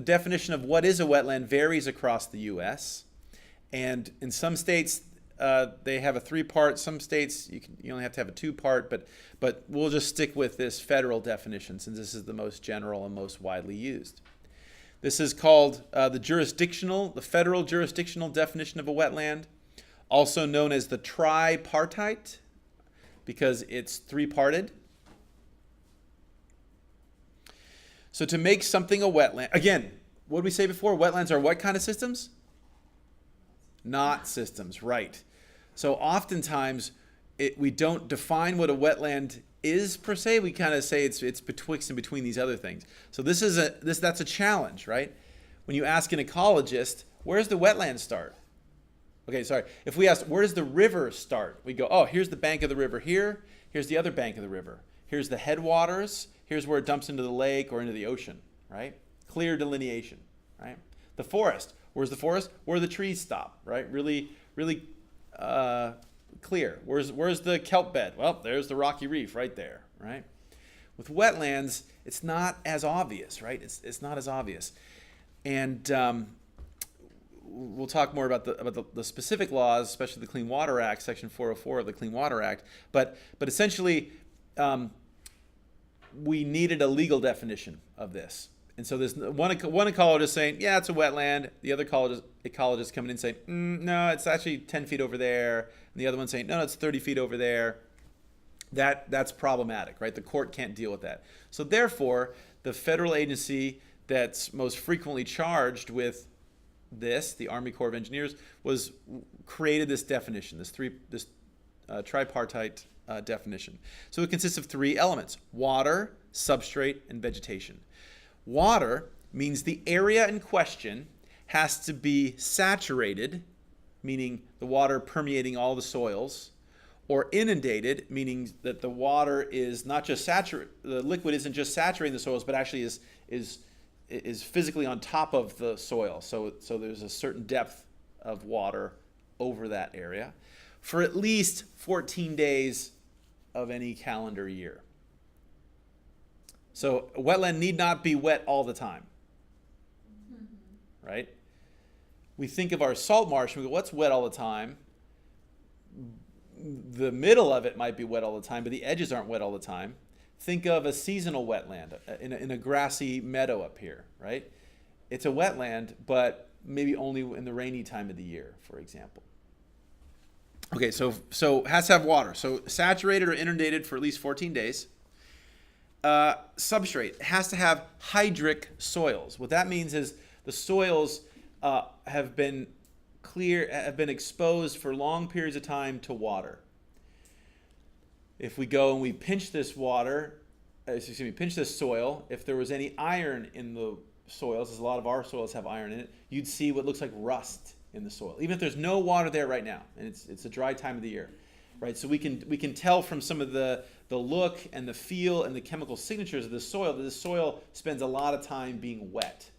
definition of what is a wetland varies across the U.S. And in some states they have a 3-part. Some states you only have to have a 2-part. But we'll just stick with this federal definition since this is the most general and most widely used. This is called the federal jurisdictional definition of a wetland, also known as the tripartite, because it's 3-parted. So to make something a wetland, again, what did we say before? Wetlands are what kind of systems? Not systems, right. So oftentimes we don't define what a wetland is per se. We kind of say it's betwixt and between these other things. So that's a challenge, right? When you ask an ecologist, where's the wetland start? Okay, sorry. If we ask, where does the river start? We go, oh, here's the bank of the river here. Here's the other bank of the river. Here's the headwaters. Here's where it dumps into the lake or into the ocean, right? Clear delineation, right? The forest. Where's the forest? Where the trees stop, right? Really, really clear. Where's the kelp bed? Well, there's the rocky reef right there, right? With wetlands, it's not as obvious, right? It's not as obvious. And we'll talk more about the specific laws, especially the Clean Water Act, Section 404 of the Clean Water Act. But essentially, we needed a legal definition of this. And so there's one ecologist saying, yeah, it's a wetland. The other ecologist coming in saying, no, it's actually 10 feet over there. And the other one saying, no, it's 30 feet over there. That's problematic, right? The court can't deal with that. So therefore, the federal agency that's most frequently charged with this, the Army Corps of Engineers, created this definition, this tripartite definition. So it consists of 3 elements: water, substrate, and vegetation. Water means the area in question has to be saturated, meaning the water permeating all the soils, or inundated, meaning that the water is not just the liquid isn't just saturating the soils, but actually is physically on top of the soil. So there's a certain depth of water over that area for at least 14 days of any calendar year. So a wetland need not be wet all the time, right? We think of our salt marsh and we go, what's wet all the time? The middle of it might be wet all the time, but the edges aren't wet all the time. Think of a seasonal wetland in a grassy meadow up here, right? It's a wetland, but maybe only in the rainy time of the year, for example. Okay, so it has to have water. So saturated or inundated for at least 14 days. Substrate has to have hydric soils. What that means is the soils have been exposed for long periods of time to water. If we go and we pinch this pinch this soil, if there was any iron in the soils, as a lot of our soils have iron in it, you'd see what looks like rust in the soil, even if there's no water there right now, and it's a dry time of the year, right? So we can tell from some of the look and the feel and the chemical signatures of the soil that the soil spends a lot of time being wet,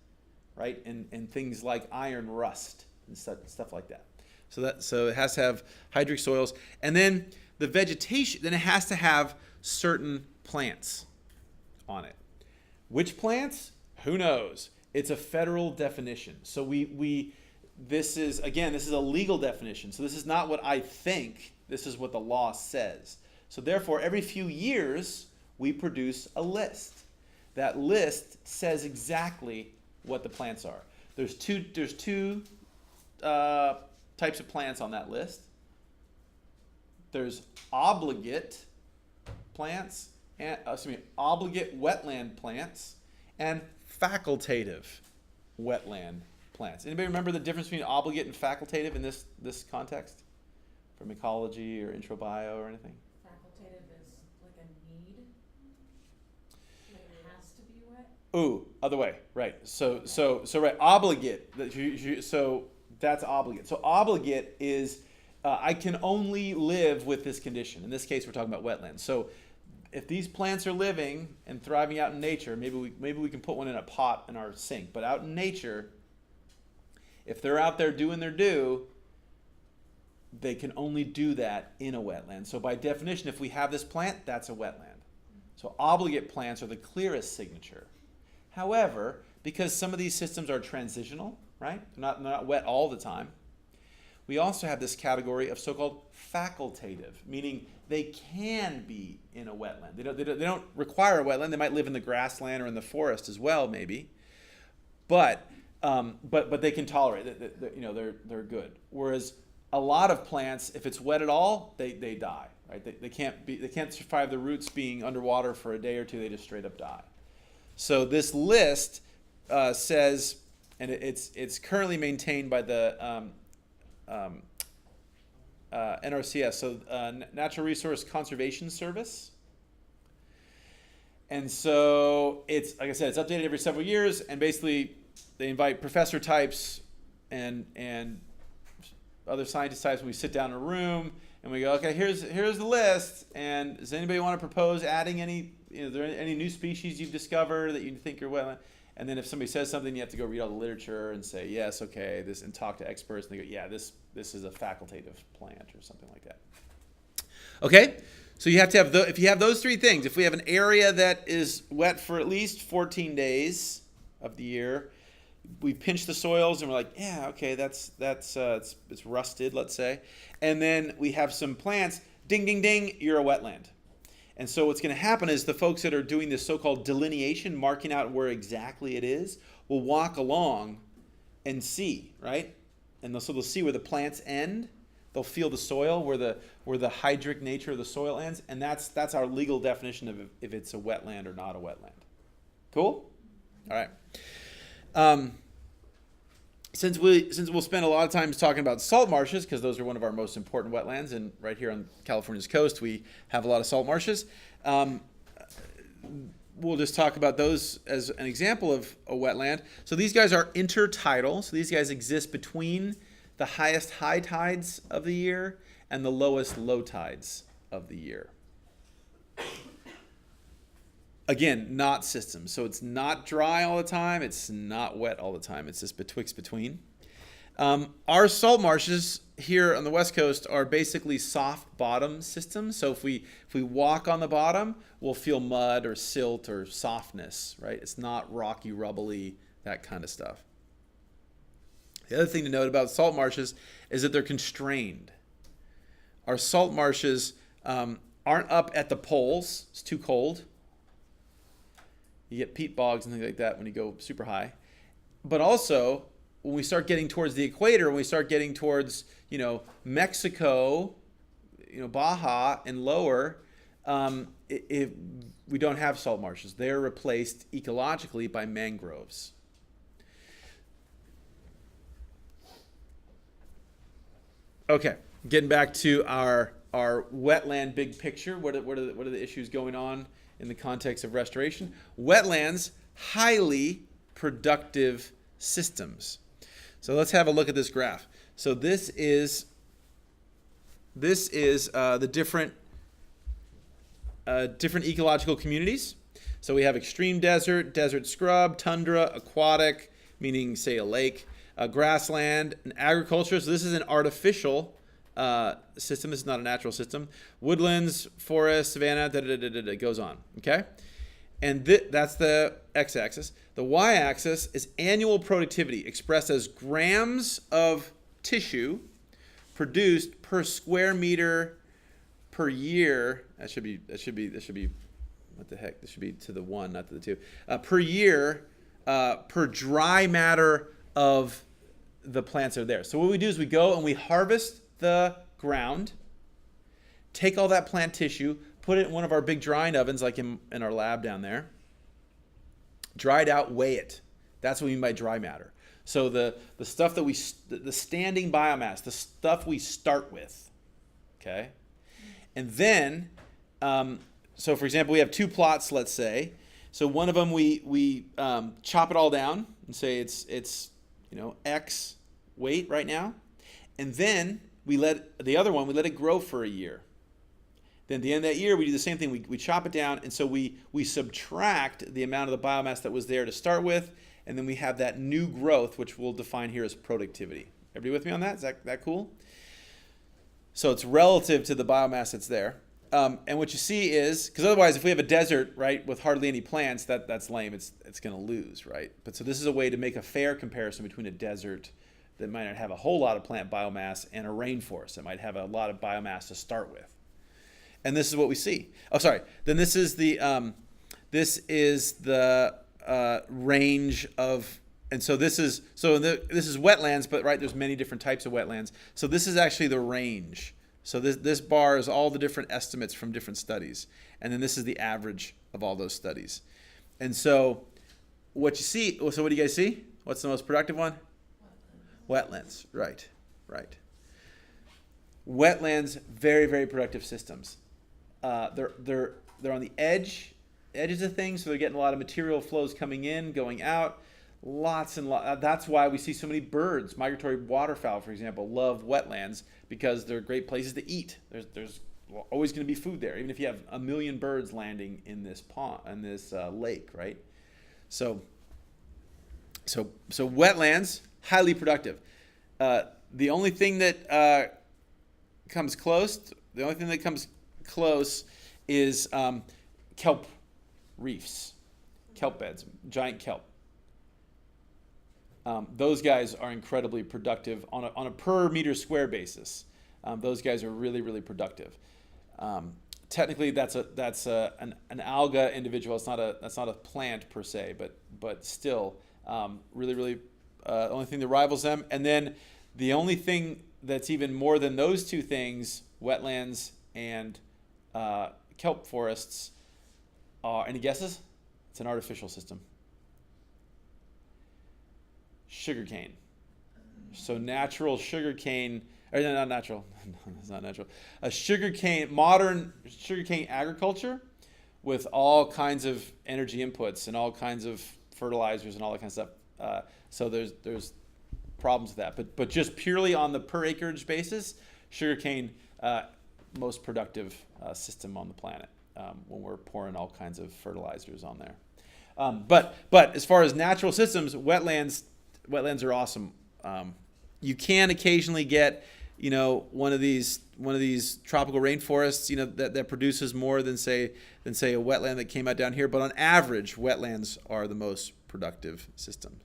right? And things like iron rust and stuff like that. So it has to have hydric soils, and then the vegetation. Then it has to have certain plants on it. Which plants? Who knows? It's a federal definition. So this is a legal definition. So this is not what I think. This is what the law says. So therefore, every few years we produce a list. That list says exactly what the plants are. There's two types of plants on that list. There's obligate plants, obligate wetland plants, and facultative wetland plants. Anybody remember the difference between obligate and facultative in this context? From ecology or intro bio or anything? Facultative is like a need. Like it has to be wet. Ooh, other way, right. So right, obligate. So that's obligate. So obligate is I can only live with this condition. In this case, we're talking about wetlands. So if these plants are living and thriving out in nature, maybe we can put one in a pot in our sink. But out in nature, if they're out there doing their due, they can only do that in a wetland. So by definition, if we have this plant, that's a wetland. So obligate plants are the clearest signature. However, because some of these systems are transitional, right? They're not wet all the time. We also have this category of so-called facultative, meaning they can be in a wetland. They don't require a wetland. They might live in the grassland or in the forest as well, maybe. But they can tolerate it. They're good. Whereas a lot of plants, if it's wet at all, they die, right? They can't survive the roots being underwater for a day or two. They just straight up die. So this list says, and it's currently maintained by the NRCS, so Natural Resource Conservation Service. And so it's, like I said, it's updated every several years, and basically they invite professor types and other scientist types. We sit down in a room and we go, okay, here's the list, and does anybody want to propose adding any, are there any new species you've discovered that you think are wetland? And then if somebody says something, you have to go read all the literature and say, yes, okay, this, and talk to experts, and they go, yeah, this is a facultative plant or something like that. Okay, so you have to have, if you have those three things, if we have an area that is wet for at least 14 days of the year, we pinch the soils and we're like, yeah, okay, it's rusted, let's say. And then we have some plants, ding, ding, ding, you're a wetland. And so what's going to happen is the folks that are doing this so-called delineation, marking out where exactly it is, will walk along and see, right? And so they'll see where the plants end. They'll feel the soil, where the hydric nature of the soil ends. And that's our legal definition of if it's a wetland or not a wetland. Cool? All right. Since we'll spend a lot of time talking about salt marshes, because those are one of our most important wetlands, and right here on California's coast we have a lot of salt marshes, we'll just talk about those as an example of a wetland. So these guys are intertidal, so these guys exist between the highest high tides of the year and the lowest low tides of the year. Again, not systems. So it's not dry all the time. It's not wet all the time. It's just betwixt between. Our salt marshes here on the West Coast are basically soft bottom systems. So if we walk on the bottom, we'll feel mud or silt or softness, right? It's not rocky, rubbly, that kind of stuff. The other thing to note about salt marshes is that they're constrained. Our salt marshes aren't up at the poles. It's too cold. You get peat bogs and things like that when you go super high. But also, when we start getting towards the equator, when we start getting towards, Mexico, Baja and lower, we don't have salt marshes. They're replaced ecologically by mangroves. Okay, getting back to our wetland big picture. What are the issues going on in the context of restoration? Wetlands, highly productive systems. So let's have a look at this graph. So this is the different ecological communities. So we have extreme desert, desert scrub, tundra, aquatic, meaning say a lake, grassland, and agriculture. So this is an artificial system. This is not a natural system. Woodlands, forest, savanna, it goes on. Okay, and that's the x-axis. The y-axis is annual productivity, expressed as grams of tissue produced per square meter per year. This should be. What the heck? This should be to the 1, not to the 2. Per year, per dry matter of the plants that are there. So what we do is we go and we harvest the ground, take all that plant tissue, put it in one of our big drying ovens, like in our lab down there, dry it out, weigh it. That's what we mean by dry matter. So the stuff that the standing biomass, the stuff we start with, okay? And then, so for example, we have 2 plots, let's say. So one of them we chop it all down and say it's X weight right now, and then we let it grow for a year. Then at the end of that year, we do the same thing. We chop it down, and so we subtract the amount of the biomass that was there to start with, and then we have that new growth, which we'll define here as productivity. Everybody with me on that? Is that cool? So it's relative to the biomass that's there. And what you see is, because otherwise, if we have a desert, right, with hardly any plants, that's lame. It's going to lose, right? But so this is a way to make a fair comparison between a desert that might not have a whole lot of plant biomass and a rainforest that might have a lot of biomass to start with. And this is what we see. Oh, sorry. Then this is the range of, and so this is wetlands, but right, there's many different types of wetlands. So this is actually the range. So this bar is all the different estimates from different studies. And then this is the average of all those studies. And so what you see, so what do you guys see? What's the most productive one? Wetlands, right. Wetlands, very, very productive systems. They're on the edges of things, so they're getting a lot of material flows coming in, going out. Lots and lots. That's why we see so many birds. Migratory waterfowl, for example, love wetlands because they're great places to eat. There's always going to be food there, even if you have a million birds landing in this pond, in this lake, right? So wetlands, highly productive. The only thing that comes close is kelp reefs, kelp beds, giant kelp. Those guys are incredibly productive on a per meter square basis. Those guys are really, really productive. Technically, that's an alga individual. That's not a plant per se, but still, really, really, the only thing that rivals them. And then the only thing that's even more than those two things, wetlands and kelp forests, are, any guesses? It's an artificial system. Sugarcane. So natural sugarcane, or no, not natural. No, it's not natural. Modern sugarcane agriculture with all kinds of energy inputs and all kinds of fertilizers and all that kind of stuff. So there's problems with that. But just purely on the per acreage basis, sugarcane, most productive system on the planet when we're pouring all kinds of fertilizers on there. But as far as natural systems, wetlands are awesome. You can occasionally get, one of these tropical rainforests, that produces more than say a wetland that came out down here. But on average, wetlands are the most productive system.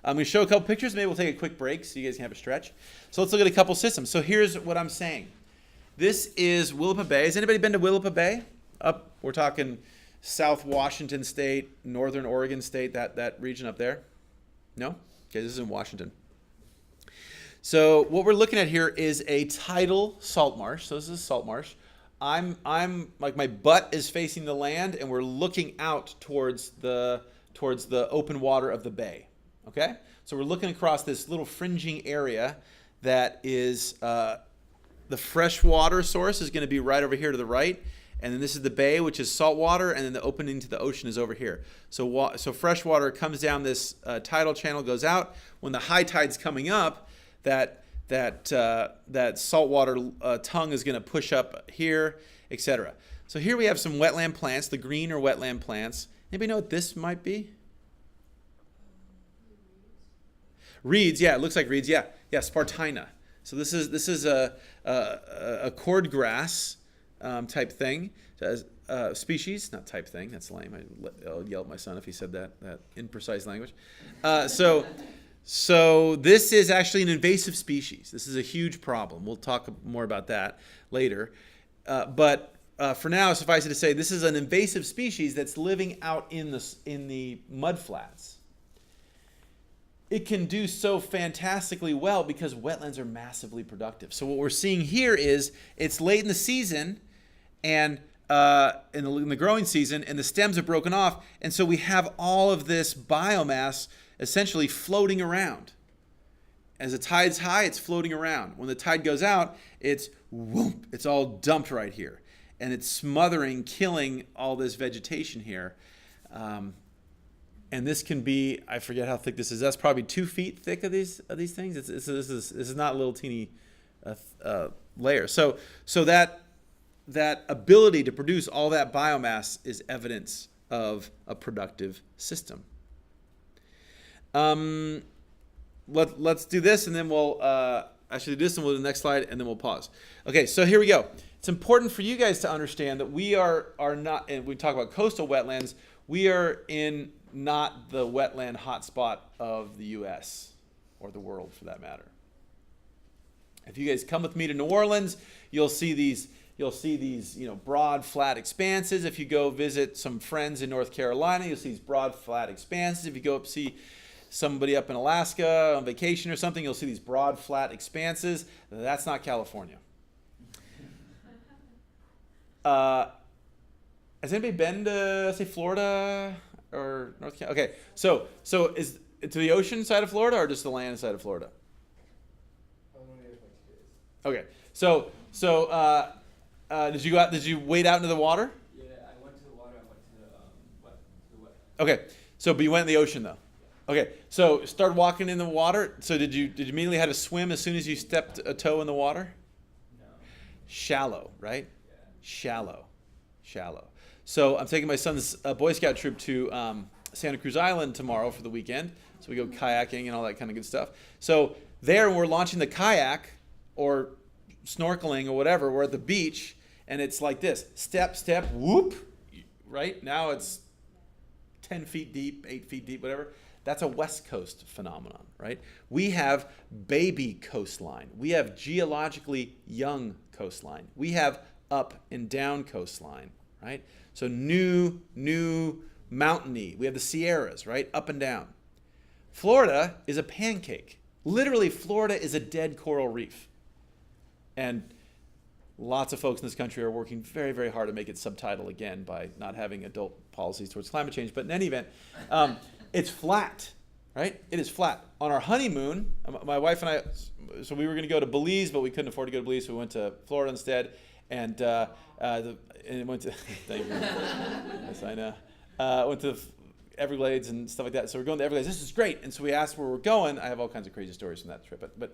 I'm going to show a couple pictures. Maybe we'll take a quick break so you guys can have a stretch. So let's look at a couple systems. So here's what I'm saying. This is Willapa Bay. Has anybody been to Willapa Bay? We're talking South Washington State, Northern Oregon State, that region up there. No? Okay, this is in Washington. So what we're looking at here is a tidal salt marsh. So this is salt marsh. I'm like my butt is facing the land, and we're looking out towards the open water of the bay. Okay, so we're looking across this little fringing area that is the freshwater source is going to be right over here to the right, and then this is the bay, which is salt water, and then the opening to the ocean is over here. So freshwater comes down this tidal channel, goes out. When the high tide's coming up, that saltwater tongue is going to push up here, etc. So here we have some wetland plants. The green are wetland plants. Anybody know what this might be? Reeds, yeah, it looks like reeds, yeah, Spartina. So this is a cordgrass type thing, species, not type thing. That's lame. I'll yell at my son if he said that imprecise language. So this is actually an invasive species. This is a huge problem. We'll talk more about that later. But for now, suffice it to say, this is an invasive species that's living out in the mudflats. It can do so fantastically well because wetlands are massively productive. So what we're seeing here is it's late in the season and in the growing season, and the stems are broken off, and so we have all of this biomass essentially floating around. As the tide's high, it's floating around. When the tide goes out, it's whoop, it's all dumped right here, and it's smothering, killing all this vegetation here. And this can be, I forget how thick this is. That's probably 2 feet thick of these things. This is not a little teeny layer. So that ability to produce all that biomass is evidence of a productive system. Let's do this, and then we'll actually do this, and we'll do the next slide, and then we'll pause. Okay, so here we go. It's important for you guys to understand that we are not, and we talk about coastal wetlands, we are in not the wetland hotspot of the U.S. or the world, for that matter. If you guys come with me to New Orleans, you'll see these broad, flat expanses. If you go visit some friends in North Carolina, you'll see these broad, flat expanses. If you go up see somebody up in Alaska on vacation or something, you'll see these broad, flat expanses. That's not California. Has anybody been to, say, Florida or North Carolina? Okay, so is it to the ocean side of Florida or just the land side of Florida? Okay, so did you wade out into the water? Yeah, I went to the water. I went to the wet. Okay, but you went in the ocean though. Okay, so start walking in the water. So did you immediately have to swim as soon as you stepped a toe in the water? No. Shallow, right? Shallow. So I'm taking my son's Boy Scout troop to Santa Cruz Island tomorrow for the weekend. So we go kayaking and all that kind of good stuff. So there we're launching the kayak or snorkeling or whatever. We're at the beach and it's like this. Step, step, whoop. Right? Now it's 10 feet deep, 8 feet deep, whatever. That's a West Coast phenomenon, right? We have baby coastline. We have geologically young coastline. We have up and down coastline, right? So new, mountainy. We have the Sierras, right? Up and down. Florida is a pancake. Literally, Florida is a dead coral reef. And lots of folks in this country are working very, very hard to make it subtitle again by not having adult policies towards climate change. But in any event, it's flat, right? It is flat. On our honeymoon, my wife and I, so we were going to go to Belize, but we couldn't afford to go to Belize, so we went to Florida instead. And went to, thank you. Yes, I know. Went to Everglades and stuff like that. So we're going to Everglades. This is great. And so we asked where we're going. I have all kinds of crazy stories from that trip. But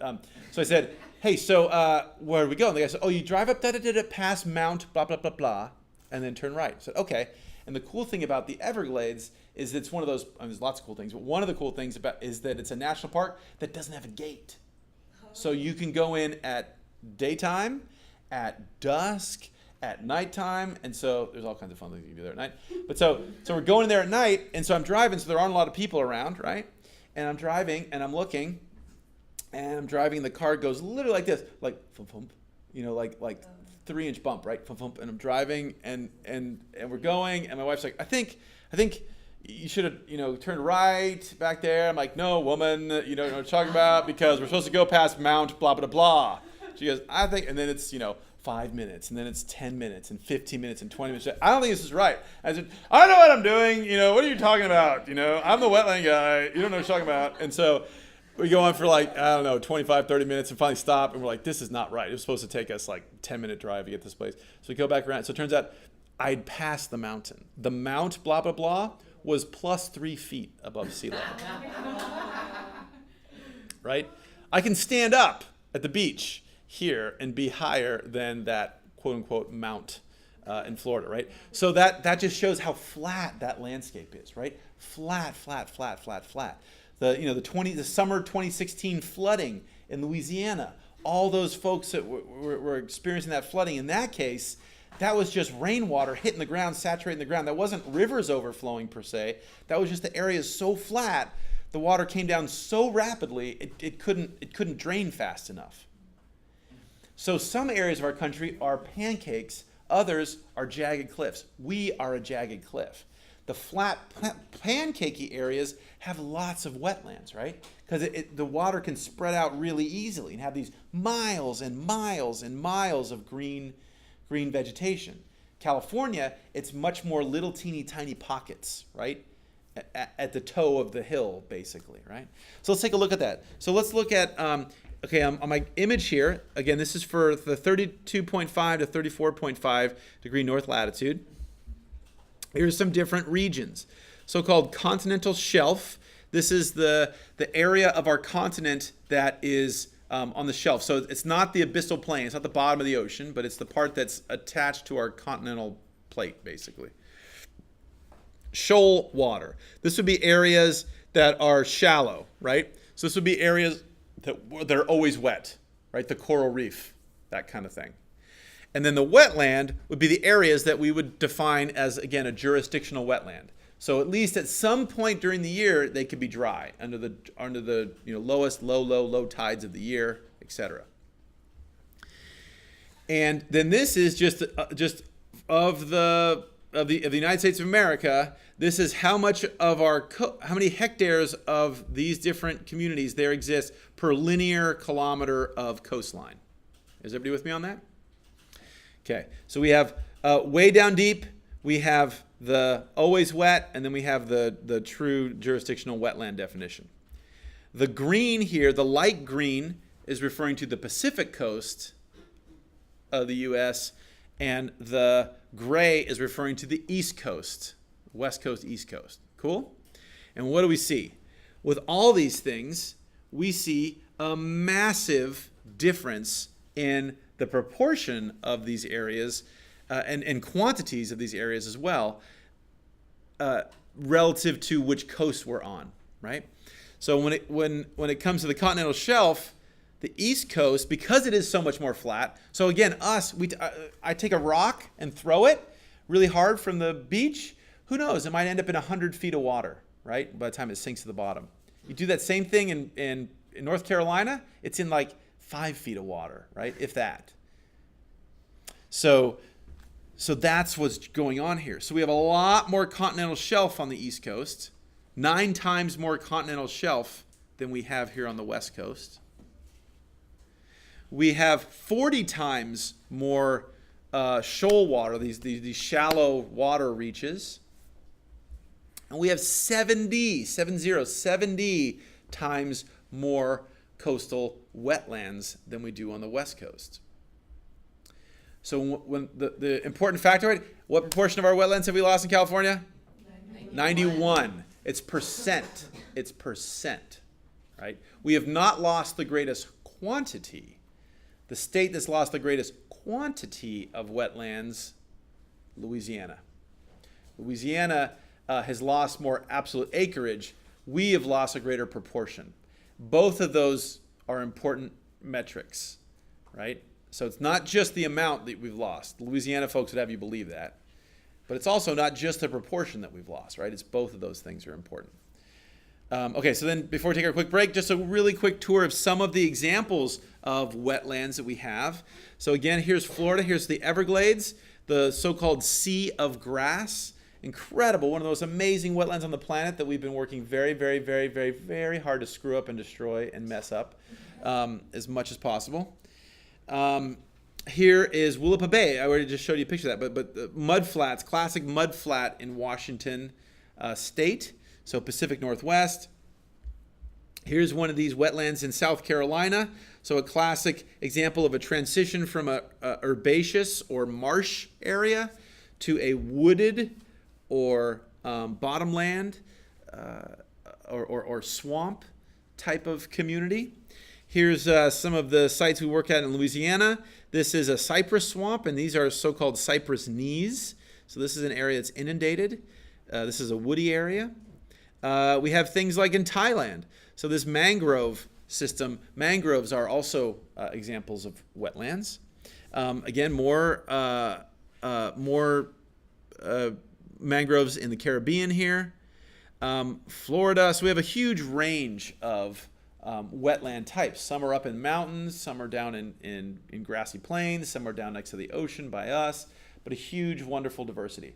so I said, hey, so where do we go? And the guy said, oh, you drive up past Mount blah, blah, blah, blah, and then turn right. I said, okay. And the cool thing about the Everglades is it's one of those, there's lots of cool things, but one of the cool things about is that it's a national park that doesn't have a gate. So you can go in at daytime, at dusk, at nighttime, and so there's all kinds of fun things you can do there at night. But so we're going there at night, and so I'm driving, so there aren't a lot of people around, right? And I'm driving, and I'm looking, and I'm driving, and the car goes literally like this, like thump, thump, you know, like 3-inch bump, right? Thump, thump, and I'm driving, and we're going, and my wife's like, I think you should have, turned right back there. I'm like, no, woman, you know what I'm talking about, because we're supposed to go past Mount blah, blah, blah. She goes, I think, and then it's, 5 minutes, and then it's 10 minutes, and 15 minutes, and 20 minutes. I don't think this is right. I said, I know what I'm doing. What are you talking about? I'm the wetland guy. You don't know what you're talking about. And so we go on for 25, 30 minutes, and finally stop, and we're like, this is not right. It was supposed to take us 10-minute drive to get this place. So we go back around. So it turns out I'd passed the mountain. The Mount blah, blah, blah was plus 3 feet above sea level. Right? I can stand up at the beach here and be higher than that quote-unquote mount in Florida, right? So that just shows how flat that landscape is, right? Flat. The summer 2016 flooding in Louisiana, all those folks that were experiencing that flooding, in that case, that was just rainwater hitting the ground, saturating the ground. That wasn't rivers overflowing per se. That was just the areas so flat, the water came down so rapidly, it couldn't drain fast enough. So some areas of our country are pancakes, others are jagged cliffs. We are a jagged cliff. The flat pancakey areas have lots of wetlands, right? Because the water can spread out really easily and have these miles and miles and miles of green vegetation. California, it's much more little teeny tiny pockets, right? At the toe of the hill, basically, right? So let's take a look at that. So let's look at... on my image here, again, this is for the 32.5 to 34.5 degree north latitude. Here's some different regions. So-called continental shelf. This is the area of our continent that is on the shelf. So it's not the abyssal plain. It's not the bottom of the ocean, but it's the part that's attached to our continental plate, basically. Shoal water. This would be areas that are shallow, right? So this would be areas that are always wet, right? The coral reef, that kind of thing. And then the wetland would be the areas that we would define as, again, a jurisdictional wetland. So at least at some point during the year, they could be dry under the lowest low tides of the year, etc. And then this is just of the United States of America. This is how much of how many hectares of these different communities there exist per linear kilometer of coastline. Is everybody with me on that? Okay, so we have way down deep, we have the always wet, and then we have the true jurisdictional wetland definition. The green here, the light green, is referring to the Pacific coast of the U.S., and the gray is referring to the East Coast, West Coast, East Coast. Cool? And what do we see? with all these things, we see a massive difference in the proportion of these areas and quantities of these areas as well, relative to which coast we're on, right? So when it comes to the continental shelf, the East Coast, because it is so much more flat. So again, I take a rock and throw it really hard from the beach. Who knows? It might end up in 100 feet of water, right? By the time it sinks to the bottom. You do that same thing in North Carolina, it's in like 5 feet of water, right? If that. So that's what's going on here. So we have a lot more continental shelf on the East Coast, 9 times more continental shelf than we have here on the West Coast. We have 40 times more shoal water, these shallow water reaches. And we have 70 times more coastal wetlands than we do on the West Coast. So when the important factor, right? What proportion of our wetlands have we lost in California? 91. It's percent. It's percent, right? We have not lost the greatest quantity. The state that's lost the greatest quantity of wetlands, Louisiana. Louisiana has lost more absolute acreage. We have lost a greater proportion. Both of those are important metrics, right? So it's not just the amount that we've lost. Louisiana folks would have you believe that. But it's also not just the proportion that we've lost, right? It's both of those things are important. Okay, so then before we take our quick break, just a really quick tour of some of the examples of wetlands that we have. So again, here's Florida. Here's the Everglades, the so-called Sea of Grass. Incredible, one of those amazing wetlands on the planet that we've been working very, very, very, very, very hard to screw up and destroy and mess up as much as possible. Here is Willapa Bay. I already just showed you a picture of that, but mud flats, classic mud flat in Washington State, so Pacific Northwest. Here's one of these wetlands in South Carolina, so a classic example of a transition from a herbaceous or marsh area to a wooded or bottomland or swamp type of community. Here's some of the sites we work at in Louisiana. This is a cypress swamp, and these are so-called cypress knees. So this is an area that's inundated. This is a woody area. We have things like in Thailand. So this mangrove system, mangroves are also examples of wetlands. Again, more mangroves in the Caribbean here. Florida, so we have a huge range of wetland types. Some are up in mountains, some are down in grassy plains, some are down next to the ocean by us, but a huge, wonderful diversity.